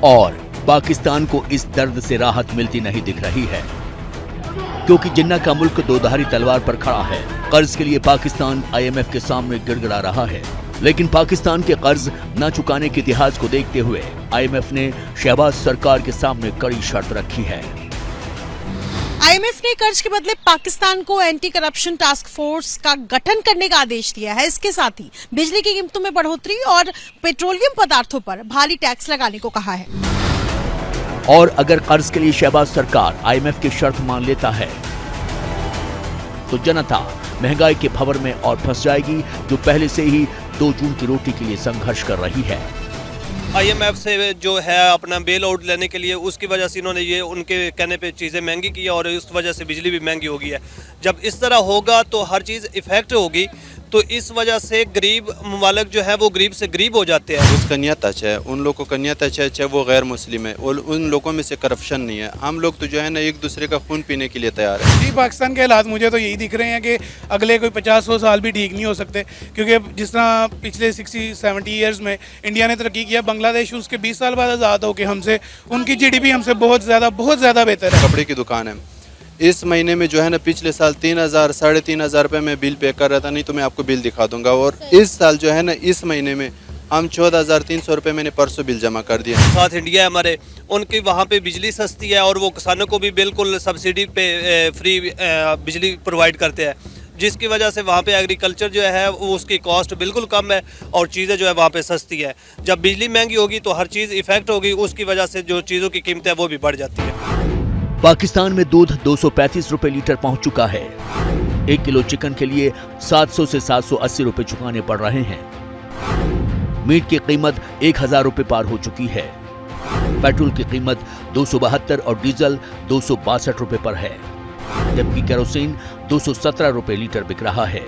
और पाकिस्तान को इस दर्द से राहत मिलती नहीं दिख रही है, क्योंकि जिन्ना का मुल्क दोधारी तलवार पर खड़ा है। कर्ज के लिए पाकिस्तान IMF के सामने गिड़गिड़ा रहा है, लेकिन पाकिस्तान के कर्ज न चुकाने के इतिहास को देखते हुए IMF ने शहबाज सरकार के सामने कड़ी शर्त रखी है। IMF ने कर्ज के बदले पाकिस्तान को एंटी करप्शन टास्क फोर्स का गठन करने का आदेश दिया है। इसके साथ ही बिजली की कीमतों में बढ़ोतरी और पेट्रोलियम पदार्थों पर भारी टैक्स लगाने को कहा है। और अगर कर्ज के लिए शहबाज सरकार IMF की शर्त मान लेता है, तो जनता महंगाई के भंवर में और फंस जाएगी, जो पहले से ही 2 जून की रोटी के लिए संघर्ष कर रही है। IMF से जो है अपना बेल आउट लेने के लिए, उसकी वजह से इन्होंने ये उनके कहने पे चीज़ें महंगी की और इस वजह से बिजली भी महंगी हो गई है। जब इस तरह होगा तो हर चीज़ इफेक्ट होगी, तो इस वजह से गरीब ममालिक जो है वो गरीब से गरीब हो जाते हैं। उस कन्या टच है, उन लोगों को कन्या टच है, चाहे वो गैर मुस्लिम है, और उन लोगों में से करप्शन नहीं है। हम लोग तो जो है ना एक दूसरे का खून पीने के लिए तैयार है। जी, पाकिस्तान के हालात मुझे तो यही दिख रहे हैं कि अगले कोई 50-100 साल भी ठीक नहीं हो सकते, क्योंकि जिस तरह पिछले 60-70 ईयर्स में इंडिया ने तरक्की किया, बांग्लादेश उसके 20 साल बाद आज़ाद होकर हमसे, उनकी GDP हमसे बहुत ज़्यादा बेहतर है। कपड़े की दुकान है, इस महीने में जो है ना पिछले साल 3,000 साढ़े 3,000 रुपये में बिल पे कर रहा था, नहीं तो मैं आपको बिल दिखा दूंगा। और इस साल जो है ना इस महीने में हम 14,300 रुपये मैंने परसों बिल जमा कर दिया। साथ इंडिया हमारे, उनकी वहाँ पे बिजली सस्ती है और वो किसानों को भी बिल्कुल सब्सिडी पे फ्री बिजली प्रोवाइड करते हैं, जिसकी वजह से वहाँ पे एग्रीकल्चर जो है वो उसकी कॉस्ट बिल्कुल कम है और चीज़ें जो है वहाँ पे सस्ती है। जब बिजली महंगी होगी तो हर चीज़ इफेक्ट होगी, उसकी वजह से जो चीज़ों की कीमत है वो भी बढ़ जाती है। पाकिस्तान में दूध 235 रुपए लीटर पहुंच चुका है। 1 किलो चिकन के लिए 700 से 780 रुपए चुकाने पड़ रहे हैं। मीट की कीमत 1000 रुपए पार हो चुकी है। पेट्रोल की कीमत 272 और डीजल 262 रुपए पर है, जबकि केरोसिन 217 रुपए लीटर बिक रहा है।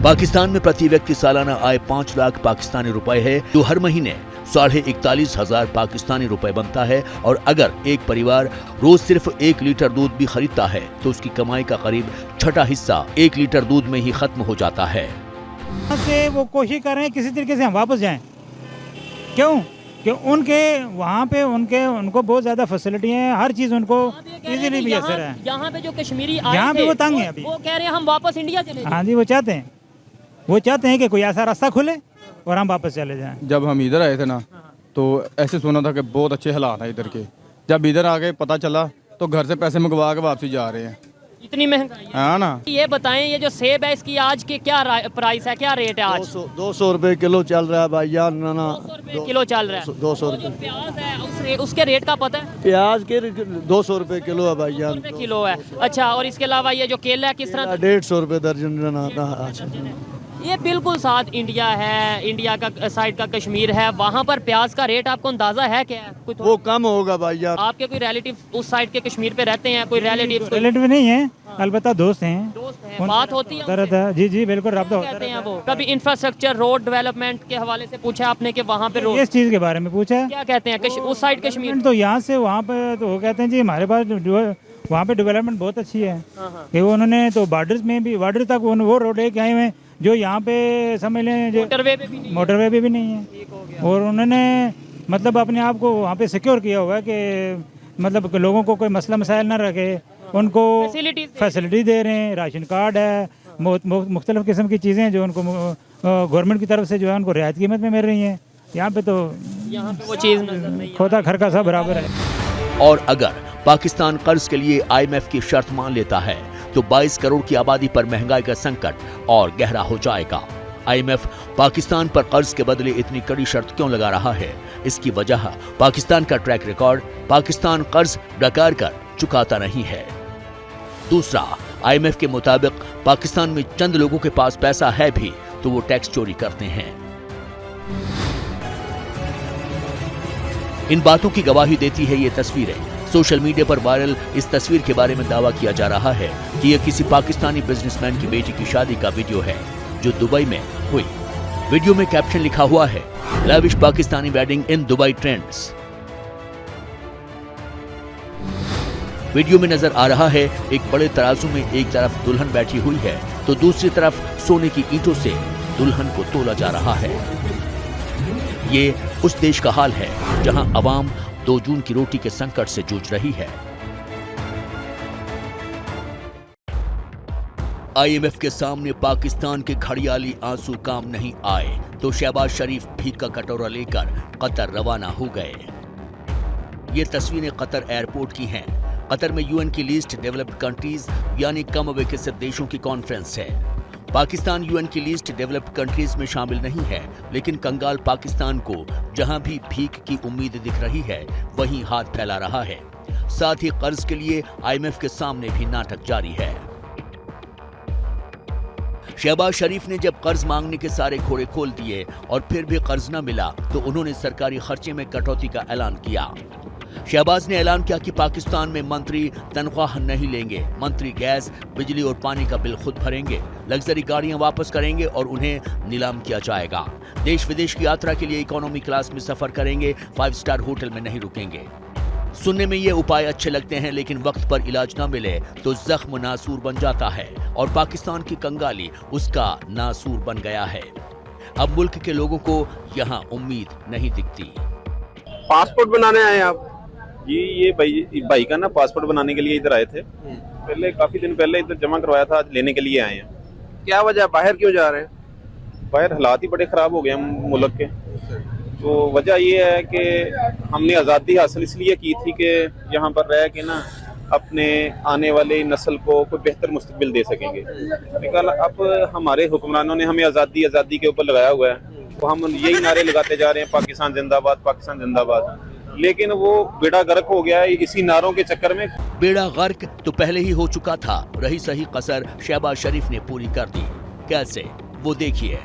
पाकिस्तान में प्रति व्यक्ति सालाना आय 5 लाख पाकिस्तानी रुपए है, जो हर महीने 41,500 पाकिस्तानी रुपए बनता है। और अगर एक परिवार रोज सिर्फ 1 लीटर दूध भी खरीदता है, तो उसकी कमाई का करीब 6वां हिस्सा 1 लीटर दूध में ही खत्म हो जाता है। से वो कोशिश कर रहे हैं किसी तरीके से हम वापस जाएं। क्यों? कि उनके वहाँ पे उनको बहुत ज्यादा फैसिलिटी है, हर चीज उनको इजीली भी असर है। यहाँ पे जो कश्मीरी यहाँ पे वो तंग है अभी, वो कह रहे हैं हम वापस इंडिया चले जाएं। हाँ जी, वो चाहते हैं कि कोई ऐसा रास्ता खुले और हम वापस चले जाएं। जब हम इधर आए थे ना, तो ऐसे सुना था कि बहुत अच्छे हालात हैं इधर के। जब इधर आ गए पता चला तो घर से पैसे मंगवा के वापसी जा रहे हैं। इतनी महंगाई है ना। ये बताएं, ये जो सेब है इसकी आज की क्या प्राइस है, क्या रेट है आज? 200 रुपए किलो चल रहा है भाई यार। ना 200 रुपए किलो चल रहा है। 200 रुपए। प्याज है उसके रेट का पता है? प्याज के 200 रुपए किलो है भाई यार। किलो है। अच्छा, और इसके अलावा ये जो केला है किस तरह? 150 रुपए दर्जन। ये बिल्कुल साथ इंडिया है, इंडिया का साइड का कश्मीर है। वहाँ पर प्याज का रेट आपको अंदाजा है क्या? वो कम होगा भाई यार। आपके कोई रिलेटिव उस साइड के कश्मीर पे रहते हैं? कोई रिलेटिव नहीं है, अलबत्ता दोस्त हैं। बात होती है? जी बिल्कुल, रब्ता होता है। वो कभी इंफ्रास्ट्रक्चर, रोड डेवलपमेंट के हवाले से पूछा आपने कि वहाँ पे रोड, इस चीज के बारे में पूछा? क्या कहते हैं उस साइड कश्मीर? तो यहाँ से वहाँ पे तो वो कहते हैं जी हमारे पास वहाँ पे डेवलपमेंट बहुत अच्छी है कि उन्होंने तो बॉर्डर तक वो रोड लेके आए हुए जो यहाँ पे समझ लें मोटरवे पे भी नहीं है। और उन्होंने मतलब अपने आप को वहाँ पे सिक्योर किया हुआ है कि मतलब लोगों को कोई मसला मसाइल ना रखे, उनको फैसिलिटी दे रहे हैं। राशन कार्ड है, मुख्तलिफ किस्म की चीज़ें जो उनको गवर्नमेंट की तरफ से जो है उनको रियायत कीमत में मिल रही हैं। यहाँ पे वो चीज़ खोता घर का सब बराबर है। और अगर पाकिस्तान कर्ज के लिए IMF की शर्त मान लेता है, तो 22 करोड़ की आबादी पर महंगाई का संकट और गहरा हो जाएगा। IMF पाकिस्तान पर कर्ज के बदले इतनी कड़ी शर्त क्यों लगा रहा है? इसकी वजह पाकिस्तान का ट्रैक रिकॉर्ड। पाकिस्तान कर्ज डकार कर चुकाता नहीं है। दूसरा, IMF के मुताबिक पाकिस्तान में चंद लोगों के पास पैसा है भी तो वो टैक्स चोरी करते हैं। इन बातों की गवाही देती है ये तस्वीरें। सोशल मीडिया पर वायरल इस तस्वीर के बारे में दावा किया जा रहा है कि यह किसी पाकिस्तानी बिजनेसमैन की बेटी की शादी का वीडियो है जो दुबई में हुई। वीडियो में कैप्शन लिखा हुआ है, lavish Pakistani wedding in Dubai trends. Video में नजर आ रहा है एक बड़े तराजू में एक तरफ दुल्हन बैठी हुई है तो दूसरी तरफ सोने की ईंटों से दुल्हन को तोला जा रहा है। ये उस देश का हाल है जहां अवाम 2 जून की रोटी के संकट से जूझ रही है। IMF के सामने पाकिस्तान के घड़ियाली आंसू काम नहीं आए तो शहबाज शरीफ भीख का कटोरा लेकर कतर रवाना हो गए। ये तस्वीरें कतर एयरपोर्ट की हैं। कतर में UN की लीस्ट डेवलप्ड कंट्रीज यानी कम विकसित देशों की कॉन्फ्रेंस है। पाकिस्तान UN की लीस्ट डेवलप्ड कंट्रीज में शामिल नहीं है, लेकिन कंगाल पाकिस्तान को जहां भी भीख की उम्मीद दिख रही है वहीं हाथ फैला रहा है। साथ ही कर्ज के लिए IMF के सामने भी नाटक जारी है। शहबाज शरीफ ने जब कर्ज मांगने के सारे घोड़े खोल दिए और फिर भी कर्ज न मिला तो उन्होंने सरकारी खर्चे में कटौती का ऐलान किया। शहबाज ने ऐलान किया कि पाकिस्तान में मंत्री तनख्वाह नहीं लेंगे, मंत्री गैस, बिजली और पानी का बिल खुद भरेंगे, लग्जरी गाड़ियां वापस करेंगे और उन्हें नीलाम किया जाएगा। देश विदेश की यात्रा के लिए इकोनॉमी क्लास में सफर करेंगे, 5 स्टार होटल में नहीं रुकेंगे। सुनने में ये उपाय अच्छे लगते हैं, लेकिन वक्त पर इलाज न मिले तो जख्म नासूर बन जाता है और पाकिस्तान की कंगाली उसका नासूर बन गया है। अब मुल्क के लोगों को यहाँ उम्मीद नहीं दिखती। पासपोर्ट बनाने आए आप? जी, ये भाई का ना पासपोर्ट बनाने के लिए इधर आए थे। पहले काफी दिन पहले इधर जमा करवाया था, आज लेने के लिए आए हैं। क्या वजह, बाहर क्यों जा रहे हैं? बाहर हालात ही बड़े खराब हो गए हम मुल्क के। तो वजह ये है कि हमने आज़ादी हासिल इसलिए की थी कि यहाँ पर रह के ना अपने आने वाले नस्ल को कोई बेहतर मुस्तकबिल दे सकेंगे। लेकिन अब हमारे हुक्मरानों ने हमें आज़ादी के ऊपर लगाया हुआ है, तो हम यही नारे लगाते जा रहे हैं, पाकिस्तान जिंदाबाद, पाकिस्तान जिंदाबाद। लेकिन वो बेड़ा गर्क हो गया है इसी नारों के चक्कर में। बेड़ा गर्क तो पहले ही हो चुका था, रही सही कसर शहबाज शरीफ ने पूरी कर दी। कैसे, वो देखिए।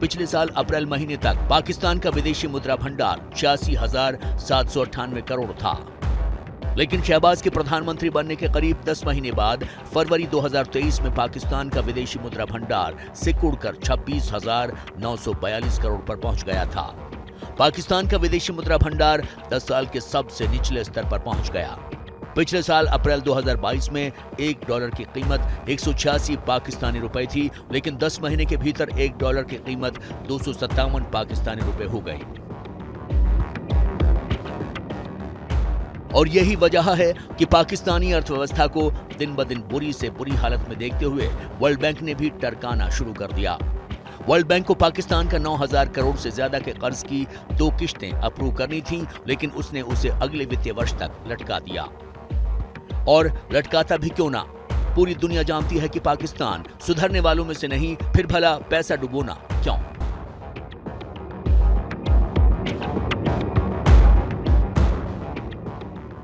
पिछले साल अप्रैल महीने तक पाकिस्तान का विदेशी मुद्रा भंडार 86,798 करोड़ था, लेकिन शहबाज के प्रधानमंत्री बनने के करीब 10 महीने बाद फरवरी 2023 में पाकिस्तान का विदेशी मुद्रा भंडार सिकुड़कर 26,942 करोड़ पर पहुंच गया था। पाकिस्तान का विदेशी मुद्रा भंडार 10 साल के सबसे निचले स्तर पर पहुंच गया। पिछले साल अप्रैल 2022 में $1 की कीमत 186 पाकिस्तानी रुपए थी, लेकिन 10 महीने के भीतर $1 की कीमत 257 पाकिस्तानी रुपए हो गई। और यही वजह है कि पाकिस्तानी अर्थव्यवस्था को दिन ब दिन बुरी से बुरी हालत में देखते हुए वर्ल्ड बैंक ने भी टरकाना शुरू कर दिया। वर्ल्ड बैंक को पाकिस्तान का 9,000 करोड़ से ज्यादा के कर्ज की 2 किश्तें अप्रूव करनी थी, लेकिन उसने उसे अगले वित्तीय वर्ष तक लटका दिया। और लटकाता भी क्यों ना, पूरी दुनिया जानती है कि पाकिस्तान सुधरने वालों में से नहीं, फिर भला पैसा डुबोना क्यों?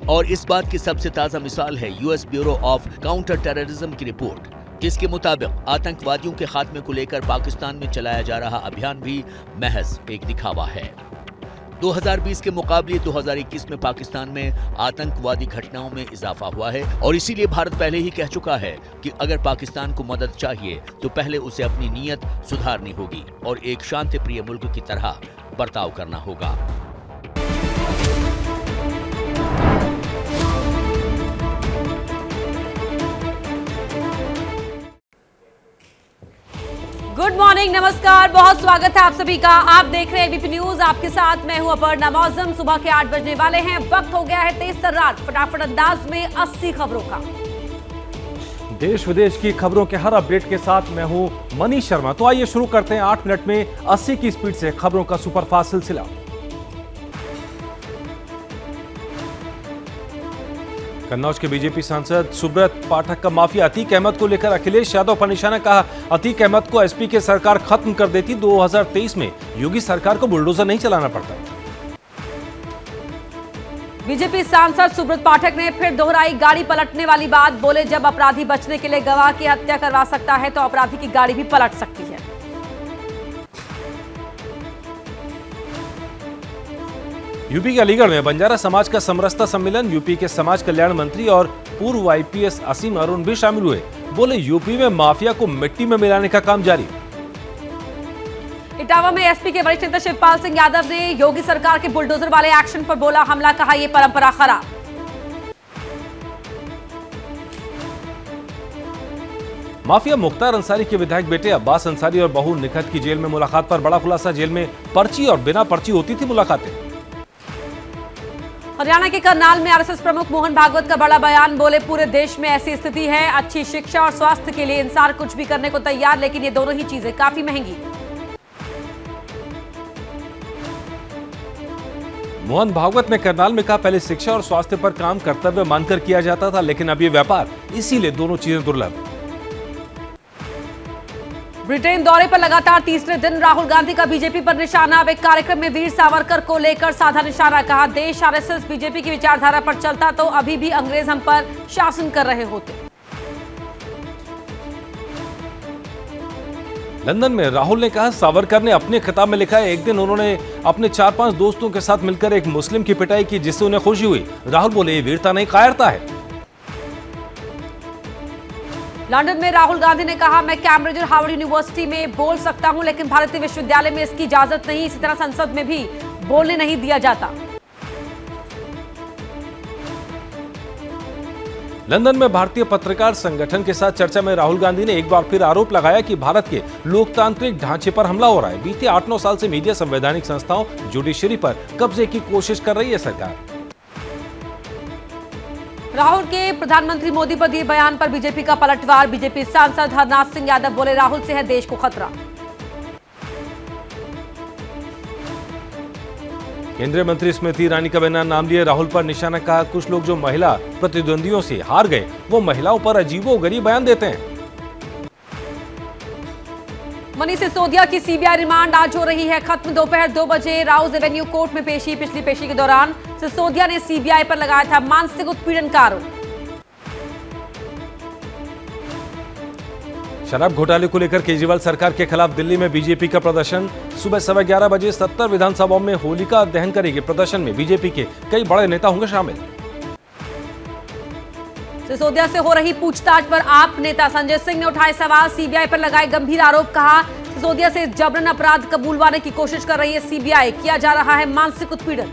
और इस बात की सबसे ताजा मिसाल है US bureau of counter terrorism की रिपोर्ट, जिसके मुताबिक आतंकवादियों के खात्मे को लेकर पाकिस्तान में चलाया जा रहा अभियान भी महज एक दिखावा है। 2020 के मुकाबले 2021 में पाकिस्तान में आतंकवादी घटनाओं में इजाफा हुआ है और इसीलिए भारत पहले ही कह चुका है कि अगर पाकिस्तान को मदद चाहिए तो पहले उसे अपनी नीयत सुधारनी होगी और एक शांति प्रिय मुल्क की तरह बर्ताव करना होगा। गुड मॉर्निंग, नमस्कार, बहुत स्वागत है आप सभी का। आप देख रहे हैं एबीपी न्यूज, आपके साथ मैं हूं अपर्णा मौसम। सुबह के 8 बजने वाले हैं, वक्त हो गया है तेज तर्रार फटाफट अंदाज में 80 खबरों का। देश विदेश की खबरों के हर अपडेट के साथ मैं हूं मनीष शर्मा। तो आइए शुरू करते हैं 8 मिनट में 80 की स्पीड से खबरों का सुपरफास्ट सिलसिला। कन्नौज के बीजेपी सांसद सुब्रत पाठक का माफिया अतीक अहमद को लेकर अखिलेश यादव पर निशाना। कहा, अतीक अहमद को एसपी की सरकार खत्म कर देती, 2023 में योगी सरकार को बुलडोजर नहीं चलाना पड़ता। बीजेपी सांसद सुब्रत पाठक ने फिर दोहराई गाड़ी पलटने वाली बात। बोले, जब अपराधी बचने के लिए गवाह की हत्या करवा सकता है तो अपराधी की गाड़ी भी पलट सकती है। यूपी के अलीगढ़ में बंजारा समाज का समरसता सम्मेलन। यूपी के समाज कल्याण मंत्री और पूर्व आईपीएस असीम अरुण भी शामिल हुए। बोले, यूपी में माफिया को मिट्टी में मिलाने का काम जारी। इटावा में एसपी के वरिष्ठ नेता शिवपाल सिंह यादव ने योगी सरकार के बुलडोजर वाले एक्शन पर बोला हमला। कहा, यह परंपरा खराब। माफिया मुख्तार अंसारी के विधायक बेटे अब्बास अंसारी और बहू निखत की जेल में मुलाकात पर बड़ा खुलासा। जेल में पर्ची और बिना पर्ची होती थी मुलाकातें। हरियाणा के करनाल में आरएसएस प्रमुख मोहन भागवत का बड़ा बयान। बोले, पूरे देश में ऐसी स्थिति है, अच्छी शिक्षा और स्वास्थ्य के लिए इंसान कुछ भी करने को तैयार, लेकिन ये दोनों ही चीजें काफी महंगी। मोहन भागवत ने करनाल में कहा, पहले शिक्षा और स्वास्थ्य पर काम कर्तव्य मानकर किया जाता था, लेकिन अब ये व्यापार, इसीलिए दोनों चीजें दुर्लभ। ब्रिटेन दौरे पर लगातार तीसरे दिन राहुल गांधी का बीजेपी पर निशाना। अब एक कार्यक्रम में वीर सावरकर को लेकर साधा निशाना। कहा, देश आरएसएस बीजेपी की विचारधारा पर चलता तो अभी भी अंग्रेज हम पर शासन कर रहे होते। लंदन में राहुल ने कहा, सावरकर ने अपने खिताब में लिखा है, एक दिन उन्होंने अपने 4-5 दोस्तों के साथ मिलकर एक मुस्लिम की पिटाई की जिससे उन्हें खुशी हुई। राहुल बोले, ये वीरता नहीं कायरता है। लंदन में राहुल गांधी ने कहा, मैं कैम्ब्रिज और हार्वर्ड यूनिवर्सिटी में बोल सकता हूं, लेकिन भारतीय विश्वविद्यालय में इसकी इजाजत नहीं। इसी तरह संसद में भी बोलने नहीं दिया जाता। लंदन में भारतीय पत्रकार संगठन के साथ चर्चा में राहुल गांधी ने एक बार फिर आरोप लगाया कि भारत के लोकतांत्रिक ढांचे पर हमला हो रहा है। बीते 8-9 साल से मीडिया, संवैधानिक संस्थाओं, जुडिशरी पर कब्जे की कोशिश कर रही है सरकार। राहुल के प्रधानमंत्री मोदी पर दिए बयान पर बीजेपी का पलटवार। बीजेपी सांसद हरनाथ सिंह यादव बोले, राहुल से है देश को खतरा। केंद्रीय मंत्री स्मृति ईरानी का बयान नाम लिए राहुल पर निशाना। कहा, कुछ लोग जो महिला प्रतिद्वंदियों से हार गए वो महिलाओं पर अजीबोगरीब बयान देते हैं। मनीष सिसोदिया की सीबीआई रिमांड आज हो रही है खत्म। दोपहर 2 बजे राउज एवेन्यू कोर्ट में पेशी। पिछली पेशी के दौरान सिसोदिया ने सीबीआई पर लगाया था मानसिक उत्पीड़न का आरोप। शराब घोटाले को लेकर केजरीवाल सरकार के खिलाफ दिल्ली में बीजेपी का प्रदर्शन। सुबह 11:15 बजे 70 विधानसभाओं में होलिका दहन करेगी। प्रदर्शन में बीजेपी के कई बड़े नेता होंगे शामिल। सिसोदिया से हो रही पूछताछ पर आप नेता संजय सिंह ने उठाए सवाल। सीबीआई पर लगाए गंभीर आरोप। कहा, सिसोदिया से जबरन अपराध कबूलवाने की कोशिश कर रही है सीबीआई। किया जा रहा है मानसिक उत्पीड़न।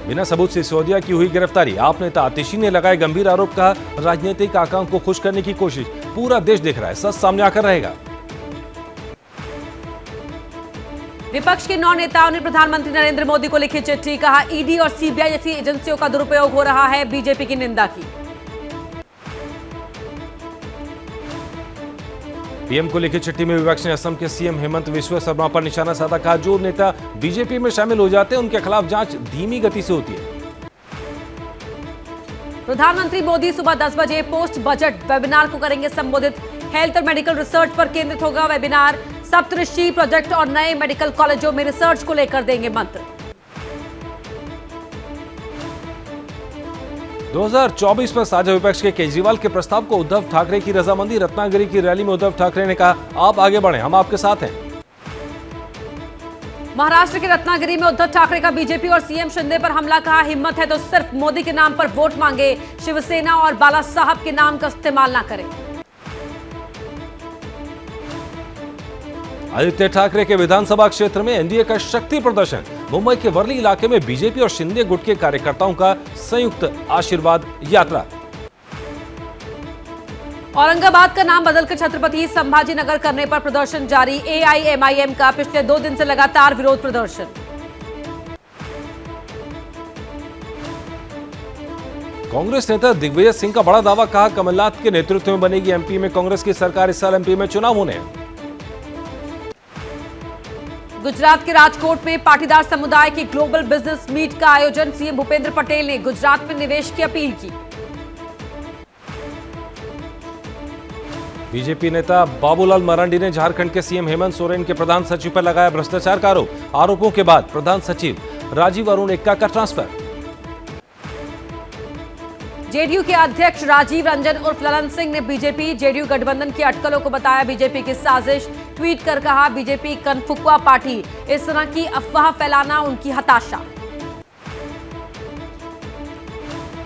बिना सबूत सिसोदिया की हुई गिरफ्तारी। आप नेता आतिशी ने लगाए गंभीर आरोप। कहा, राजनीतिक आकांक्षा को खुश करने की कोशिश। पूरा देश देख रहा है, सच सामने आकर रहेगा। विपक्ष के 9 नेताओं ने प्रधानमंत्री नरेंद्र मोदी को लिखी चिट्ठी। कहा, ईडी और सीबीआई जैसी एजेंसियों का दुरुपयोग हो रहा है। बीजेपी की निंदा की। पीएम को लिखी चिट्ठी में विपक्ष ने असम के सीएम हेमंत बिस्वा शर्मा पर निशाना साधा। कहा, जो नेता बीजेपी में शामिल हो जाते हैं उनके खिलाफ जांच धीमी गति से होती है। प्रधानमंत्री मोदी सुबह 10 बजे पोस्ट बजट वेबिनार को करेंगे संबोधित। हेल्थ और मेडिकल रिसर्च पर केंद्रित होगा वेबिनार। सप्तऋषि प्रोजेक्ट और नए मेडिकल कॉलेजों में रिसर्च को लेकर देंगे मंत्र। 2024 में साझा विपक्ष के केजरीवाल के प्रस्ताव को उद्धव ठाकरे की रजामंदी। रत्नागिरी की रैली में उद्धव ठाकरे ने कहा, आप आगे बढ़ें, हम आपके साथ हैं। महाराष्ट्र के रत्नागिरी में उद्धव ठाकरे का बीजेपी और सीएम शिंदे पर हमला। कहा, हिम्मत है तो सिर्फ मोदी के नाम पर वोट मांगे, शिवसेना और बाला साहब के नाम का इस्तेमाल ना करें। आदित्य ठाकरे के विधानसभा क्षेत्र में एनडीए का शक्ति प्रदर्शन। मुंबई के वर्ली इलाके में बीजेपी और शिंदे गुट के कार्यकर्ताओं का संयुक्त आशीर्वाद यात्रा। औरंगाबाद का नाम बदलकर छत्रपति संभाजी नगर करने पर प्रदर्शन जारी। एआईएमआईएम का पिछले 2 दिन से लगातार विरोध प्रदर्शन। कांग्रेस नेता दिग्विजय सिंह का बड़ा दावा। कहा, कमलनाथ के नेतृत्व में बनेगी एमपी में कांग्रेस की सरकार। इस साल एमपी में चुनाव होने हैं। गुजरात के राजकोट में पाटीदार समुदाय की ग्लोबल बिजनेस मीट का आयोजन। सीएम भूपेंद्र पटेल ने गुजरात में निवेश की अपील की। बीजेपी नेता बाबूलाल मरांडी ने झारखंड के सीएम हेमंत सोरेन के प्रधान सचिव पर लगाया भ्रष्टाचार का आरोप। आरोपों के बाद प्रधान सचिव राजीव अरुण एक्का का ट्रांसफर। जेडीयू के अध्यक्ष राजीव रंजन उर्फ ललन सिंह ने बीजेपी जेडीयू गठबंधन की अटकलों को बताया बीजेपी की साजिश। ट्वीट कर कहा, बीजेपी कनफुकुआ पार्टी, इस तरह की अफवाह फैलाना उनकी हताशा।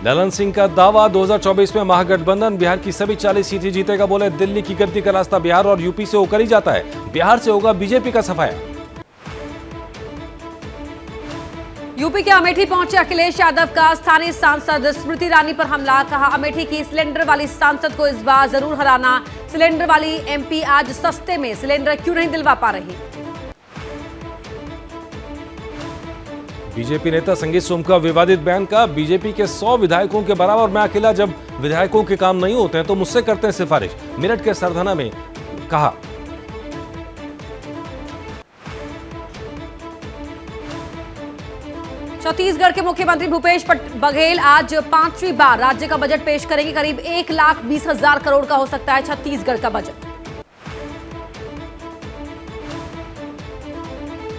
ललन सिंह का दावा, 2024 में महागठबंधन बिहार की सभी 40 सीटें जीतेगा। बोले, दिल्ली की गिनती का रास्ता बिहार और यूपी से होकर ही जाता है, बिहार से होगा बीजेपी का सफाया। यूपी के अमेठी पहुंचे अखिलेश यादव का स्थानीय सांसद स्मृति ईरानी पर हमला। कहा, अमेठी की सिलेंडर वाली सांसद को इस बार जरूर हराना। सिलेंडर वाली एमपी आज सस्ते में सिलेंडर क्यों नहीं दिलवा पा रही। बीजेपी नेता संगीत सोम का विवादित बयान का, बीजेपी के 100 विधायकों के बराबर मैं अकेला, जब विधायकों के काम नहीं होते हैं तो मुझसे करते हैं सिफारिश। मेरठ के सरधना में कहा। छत्तीसगढ़ के मुख्यमंत्री भूपेश बघेल आज 5वीं बार राज्य का बजट पेश करेंगे। करीब 1,20,000 करोड़ का हो सकता है छत्तीसगढ़ का बजट।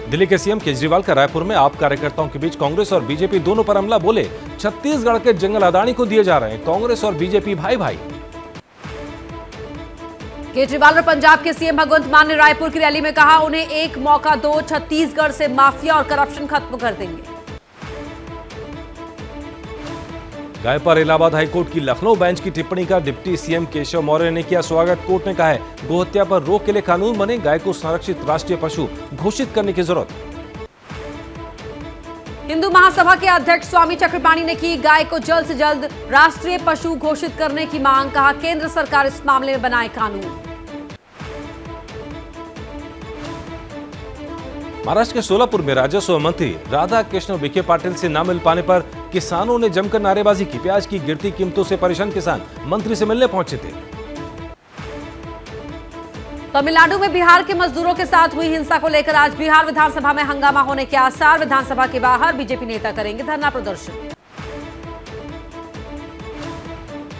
दिल्ली के सीएम केजरीवाल का रायपुर में आप कार्यकर्ताओं के बीच कांग्रेस और बीजेपी दोनों पर हमला। बोले, छत्तीसगढ़ के जंगल अदानी को दिए जा रहे हैं, कांग्रेस और बीजेपी भाई भाई। केजरीवाल और पंजाब के सीएम भगवंत मान ने रायपुर की रैली में कहा, उन्हें एक मौका दो, छत्तीसगढ़ से माफिया और करप्शन खत्म कर देंगे। गाय पर इलाहाबाद हाईकोर्ट की लखनऊ बेंच की टिप्पणी का डिप्टी सीएम केशव मौर्य ने किया स्वागत। कोर्ट ने कहा है, गोहत्या पर रोक के लिए कानून बने, गाय को संरक्षित राष्ट्रीय पशु घोषित करने की जरूरत। हिंदू महासभा के अध्यक्ष स्वामी चक्रपाणी ने की गाय को जल्द से जल्द राष्ट्रीय पशु घोषित करने की मांग। कहा, केंद्र सरकार इस मामले में बनाए कानून। महाराष्ट्र के सोलापुर में राजस्व मंत्री राधा कृष्ण विखे पाटिल से न मिल पाने पर किसानों ने जमकर नारेबाजी की। प्याज की गिरती कीमतों से परेशान किसान मंत्री से मिलने पहुंचे थे। तमिलनाडु में बिहार के मजदूरों के साथ हुई हिंसा को लेकर आज बिहार विधानसभा में हंगामा होने के आसार। विधानसभा के बाहर बीजेपी नेता करेंगे धरना प्रदर्शन।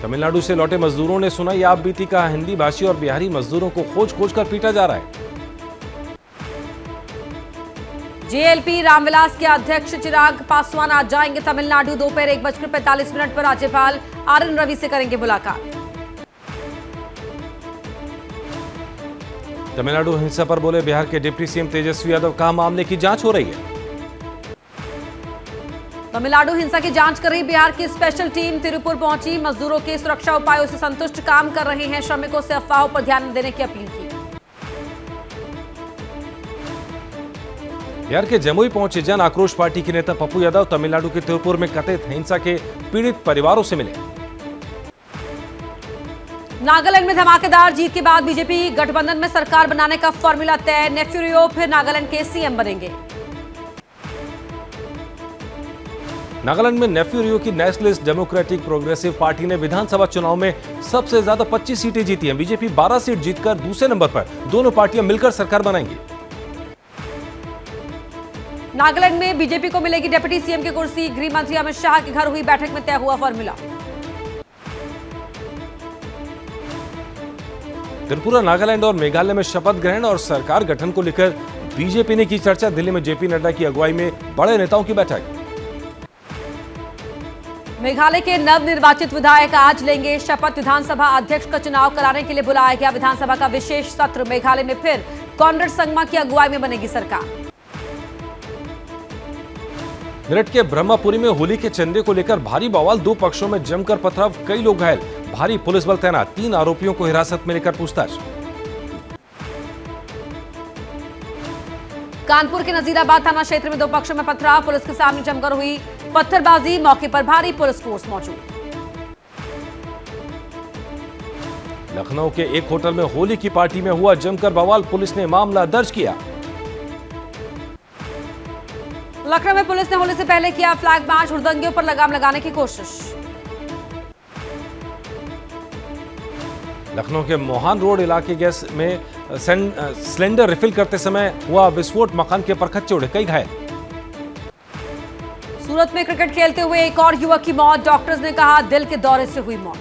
तमिलनाडु से लौटे मजदूरों ने सुनाई आप बीती का, हिंदी भाषी और बिहारी मजदूरों को खोज खोज कर पीटा जा रहा है। जेएलपी रामविलास के अध्यक्ष चिराग पासवान आज जाएंगे तमिलनाडु। दोपहर 1:45 पर राज्यपाल आरएन रवि से करेंगे मुलाकात। तमिलनाडु हिंसा पर बोले बिहार के डिप्टी सीएम तेजस्वी यादव, कहा मामले की जांच हो रही है। तमिलनाडु हिंसा की जांच कर रही बिहार की स्पेशल टीम तिरुपुर पहुंची। मजदूरों के सुरक्षा उपायों से संतुष्ट काम कर रहे हैं। श्रमिकों से अफवाहों पर ध्यान देने की अपील की। बिहार के जमुई पहुंचे जन आक्रोश पार्टी के नेता पप्पू यादव तमिलनाडु के तिरुपुर में कथित हिंसा के पीड़ित परिवारों से मिले। नागालैंड में धमाकेदार जीत के बाद बीजेपी गठबंधन में सरकार बनाने का फॉर्मूला तय। नेफ्यू रियो फिर नागालैंड के सीएम बनेंगे। नागालैंड में नेफ्यू रियो की नेशनलिस्ट डेमोक्रेटिक प्रोग्रेसिव पार्टी ने विधानसभा चुनाव में सबसे ज्यादा 25 सीटें जीती हैं। बीजेपी 12 सीट जीतकर दूसरे नंबर पर। दोनों पार्टियां मिलकर सरकार बनाएंगी। नागालैंड में बीजेपी को मिलेगी डिप्टी सीएम की कुर्सी। गृह मंत्री अमित शाह के घर हुई बैठक में तय हुआ फॉर्मूला। त्रिपुरा, नागालैंड और मेघालय में शपथ ग्रहण और सरकार गठन को लेकर बीजेपी ने की चर्चा। दिल्ली में जेपी नड्डा की अगुवाई में बड़े नेताओं की बैठक। मेघालय के नवनिर्वाचित विधायक आज लेंगे शपथ। विधानसभा अध्यक्ष का चुनाव कराने के लिए बुलाया गया विधानसभा का विशेष सत्र। मेघालय में फिर कॉनरेड संगमा की अगुवाई में बनेगी सरकार। मेरठ के ब्रह्मपुरी में होली के चंदे को लेकर भारी बवाल। दो पक्षों में जमकर पथराव, कई लोग घायल। भारी पुलिस बल तैनात। 3 आरोपियों को हिरासत में लेकर पूछताछ। कानपुर के नजीराबाद थाना क्षेत्र में दो पक्षों में पथराव। पुलिस के सामने जमकर हुई पत्थरबाजी। मौके पर भारी पुलिस फोर्स मौजूद। लखनऊ के एक होटल में होली की पार्टी में हुआ जमकर बवाल। पुलिस ने मामला दर्ज किया। लखनऊ में पुलिस ने होली से पहले किया फ्लैग मार्च। हुड़दंगियों पर लगाम लगाने की कोशिश। लखनऊ के मोहान रोड इलाके में सिलेंडर रिफिल करते समय हुआ विस्फोट, मकान के परखच्चे उड़े, कई घायल। सूरत में क्रिकेट खेलते हुए एक और युवक की मौत, डॉक्टर्स ने कहा दिल के दौरे से हुई मौत।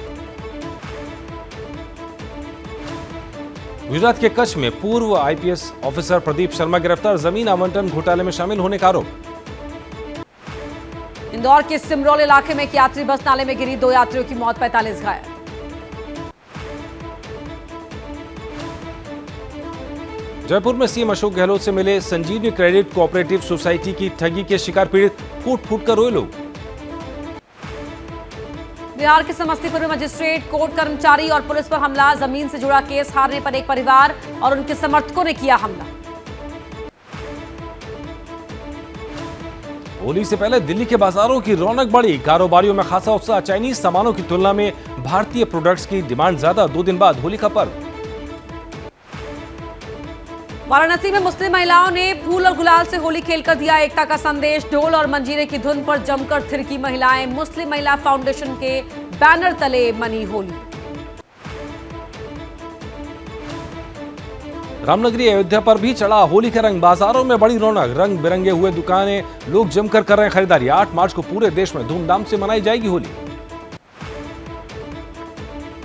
गुजरात के कच्छ में पूर्व आईपीएस ऑफिसर प्रदीप शर्मा गिरफ्तार, जमीन आवंटन घोटाले में शामिल होने का आरोप। इंदौर के सिमरोल इलाके में एक यात्री बस नाले में गिरी, 2 यात्रियों की मौत, 45 घायल। जयपुर में सीएम अशोक गहलोत से मिले संजीवनी क्रेडिट कोऑपरेटिव सोसाइटी की ठगी के शिकार पीड़ित, फूट फूट कर रोए लोग। बिहार के समस्तीपुर में मजिस्ट्रेट, कोर्ट कर्मचारी और पुलिस पर हमला, जमीन से जुड़ा केस हारने पर एक परिवार और उनके समर्थकों ने किया हमला। होली से पहले दिल्ली के बाजारों की रौनक बढ़ी, कारोबारियों में खासा उत्साह, चाइनीज सामानों की तुलना में भारतीय प्रोडक्ट्स की डिमांड ज्यादा, 2 दिन बाद होली का पर्व। वाराणसी में मुस्लिम महिलाओं ने फूल और गुलाल से होली खेलकर दिया एकता का संदेश, ढोल और मंजीरे की धुन पर जमकर थिरकी महिलाएं, मुस्लिम महिला फाउंडेशन के बैनर तले मनी होली। रामनगरी अयोध्या पर भी चढ़ा होली का रंग, बाजारों में बड़ी रौनक, रंग बिरंगे हुए दुकानें, लोग जमकर कर रहे हैं खरीदारी। 8 मार्च को पूरे देश में धूमधाम से मनाई जाएगी होली।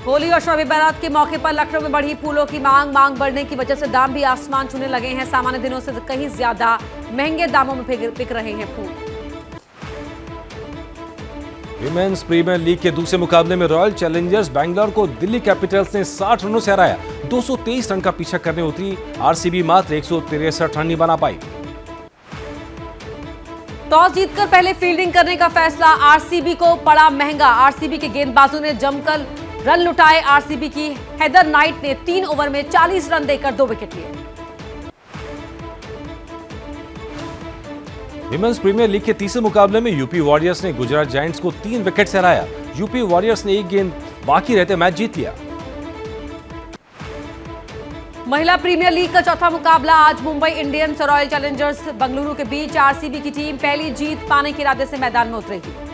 होली और शब बारात के मौके पर लखनऊ में बढ़ी फूलों की मांग बढ़ने की वजह से दाम भी आसमान छूने लगे हैं, सामान्य दिनों से कहीं ज्यादा महंगे दामों में बिक रहे हैं फूल। विमेंस प्रीमियर लीग के दूसरे मुकाबले में रॉयल चैलेंजर्स बैंगलोर को दिल्ली कैपिटल्स ने 60 रनों से हराया, 223 रन का पीछा करने उतरी आरसीबी मात्र 163 रन ही बना पाई। टॉस जीतकर पहले फील्डिंग करने का फैसला आरसीबी को पड़ा महंगा, आरसीबी के गेंदबाजों ने जमकर रन लुटाए। आरसीबी की हेदर नाइट ने 3 ओवर में 40 रन देकर 2 विकेट लिए। विमेंस प्रीमियर लीग के तीसरे मुकाबले में यूपी वॉरियर्स ने गुजरात जायंट्स को 3 विकेट से हराया। यूपी वॉरियर्स ने 1 गेंद बाकी रहते मैच जीत लिया। महिला प्रीमियर लीग का चौथा मुकाबला आज मुंबई इंडियंस और रॉयल चैलेंजर्स बेंगलुरु के बीच। आरसीबी की टीम पहली जीत पाने के इरादे से मैदान में उतरेगी।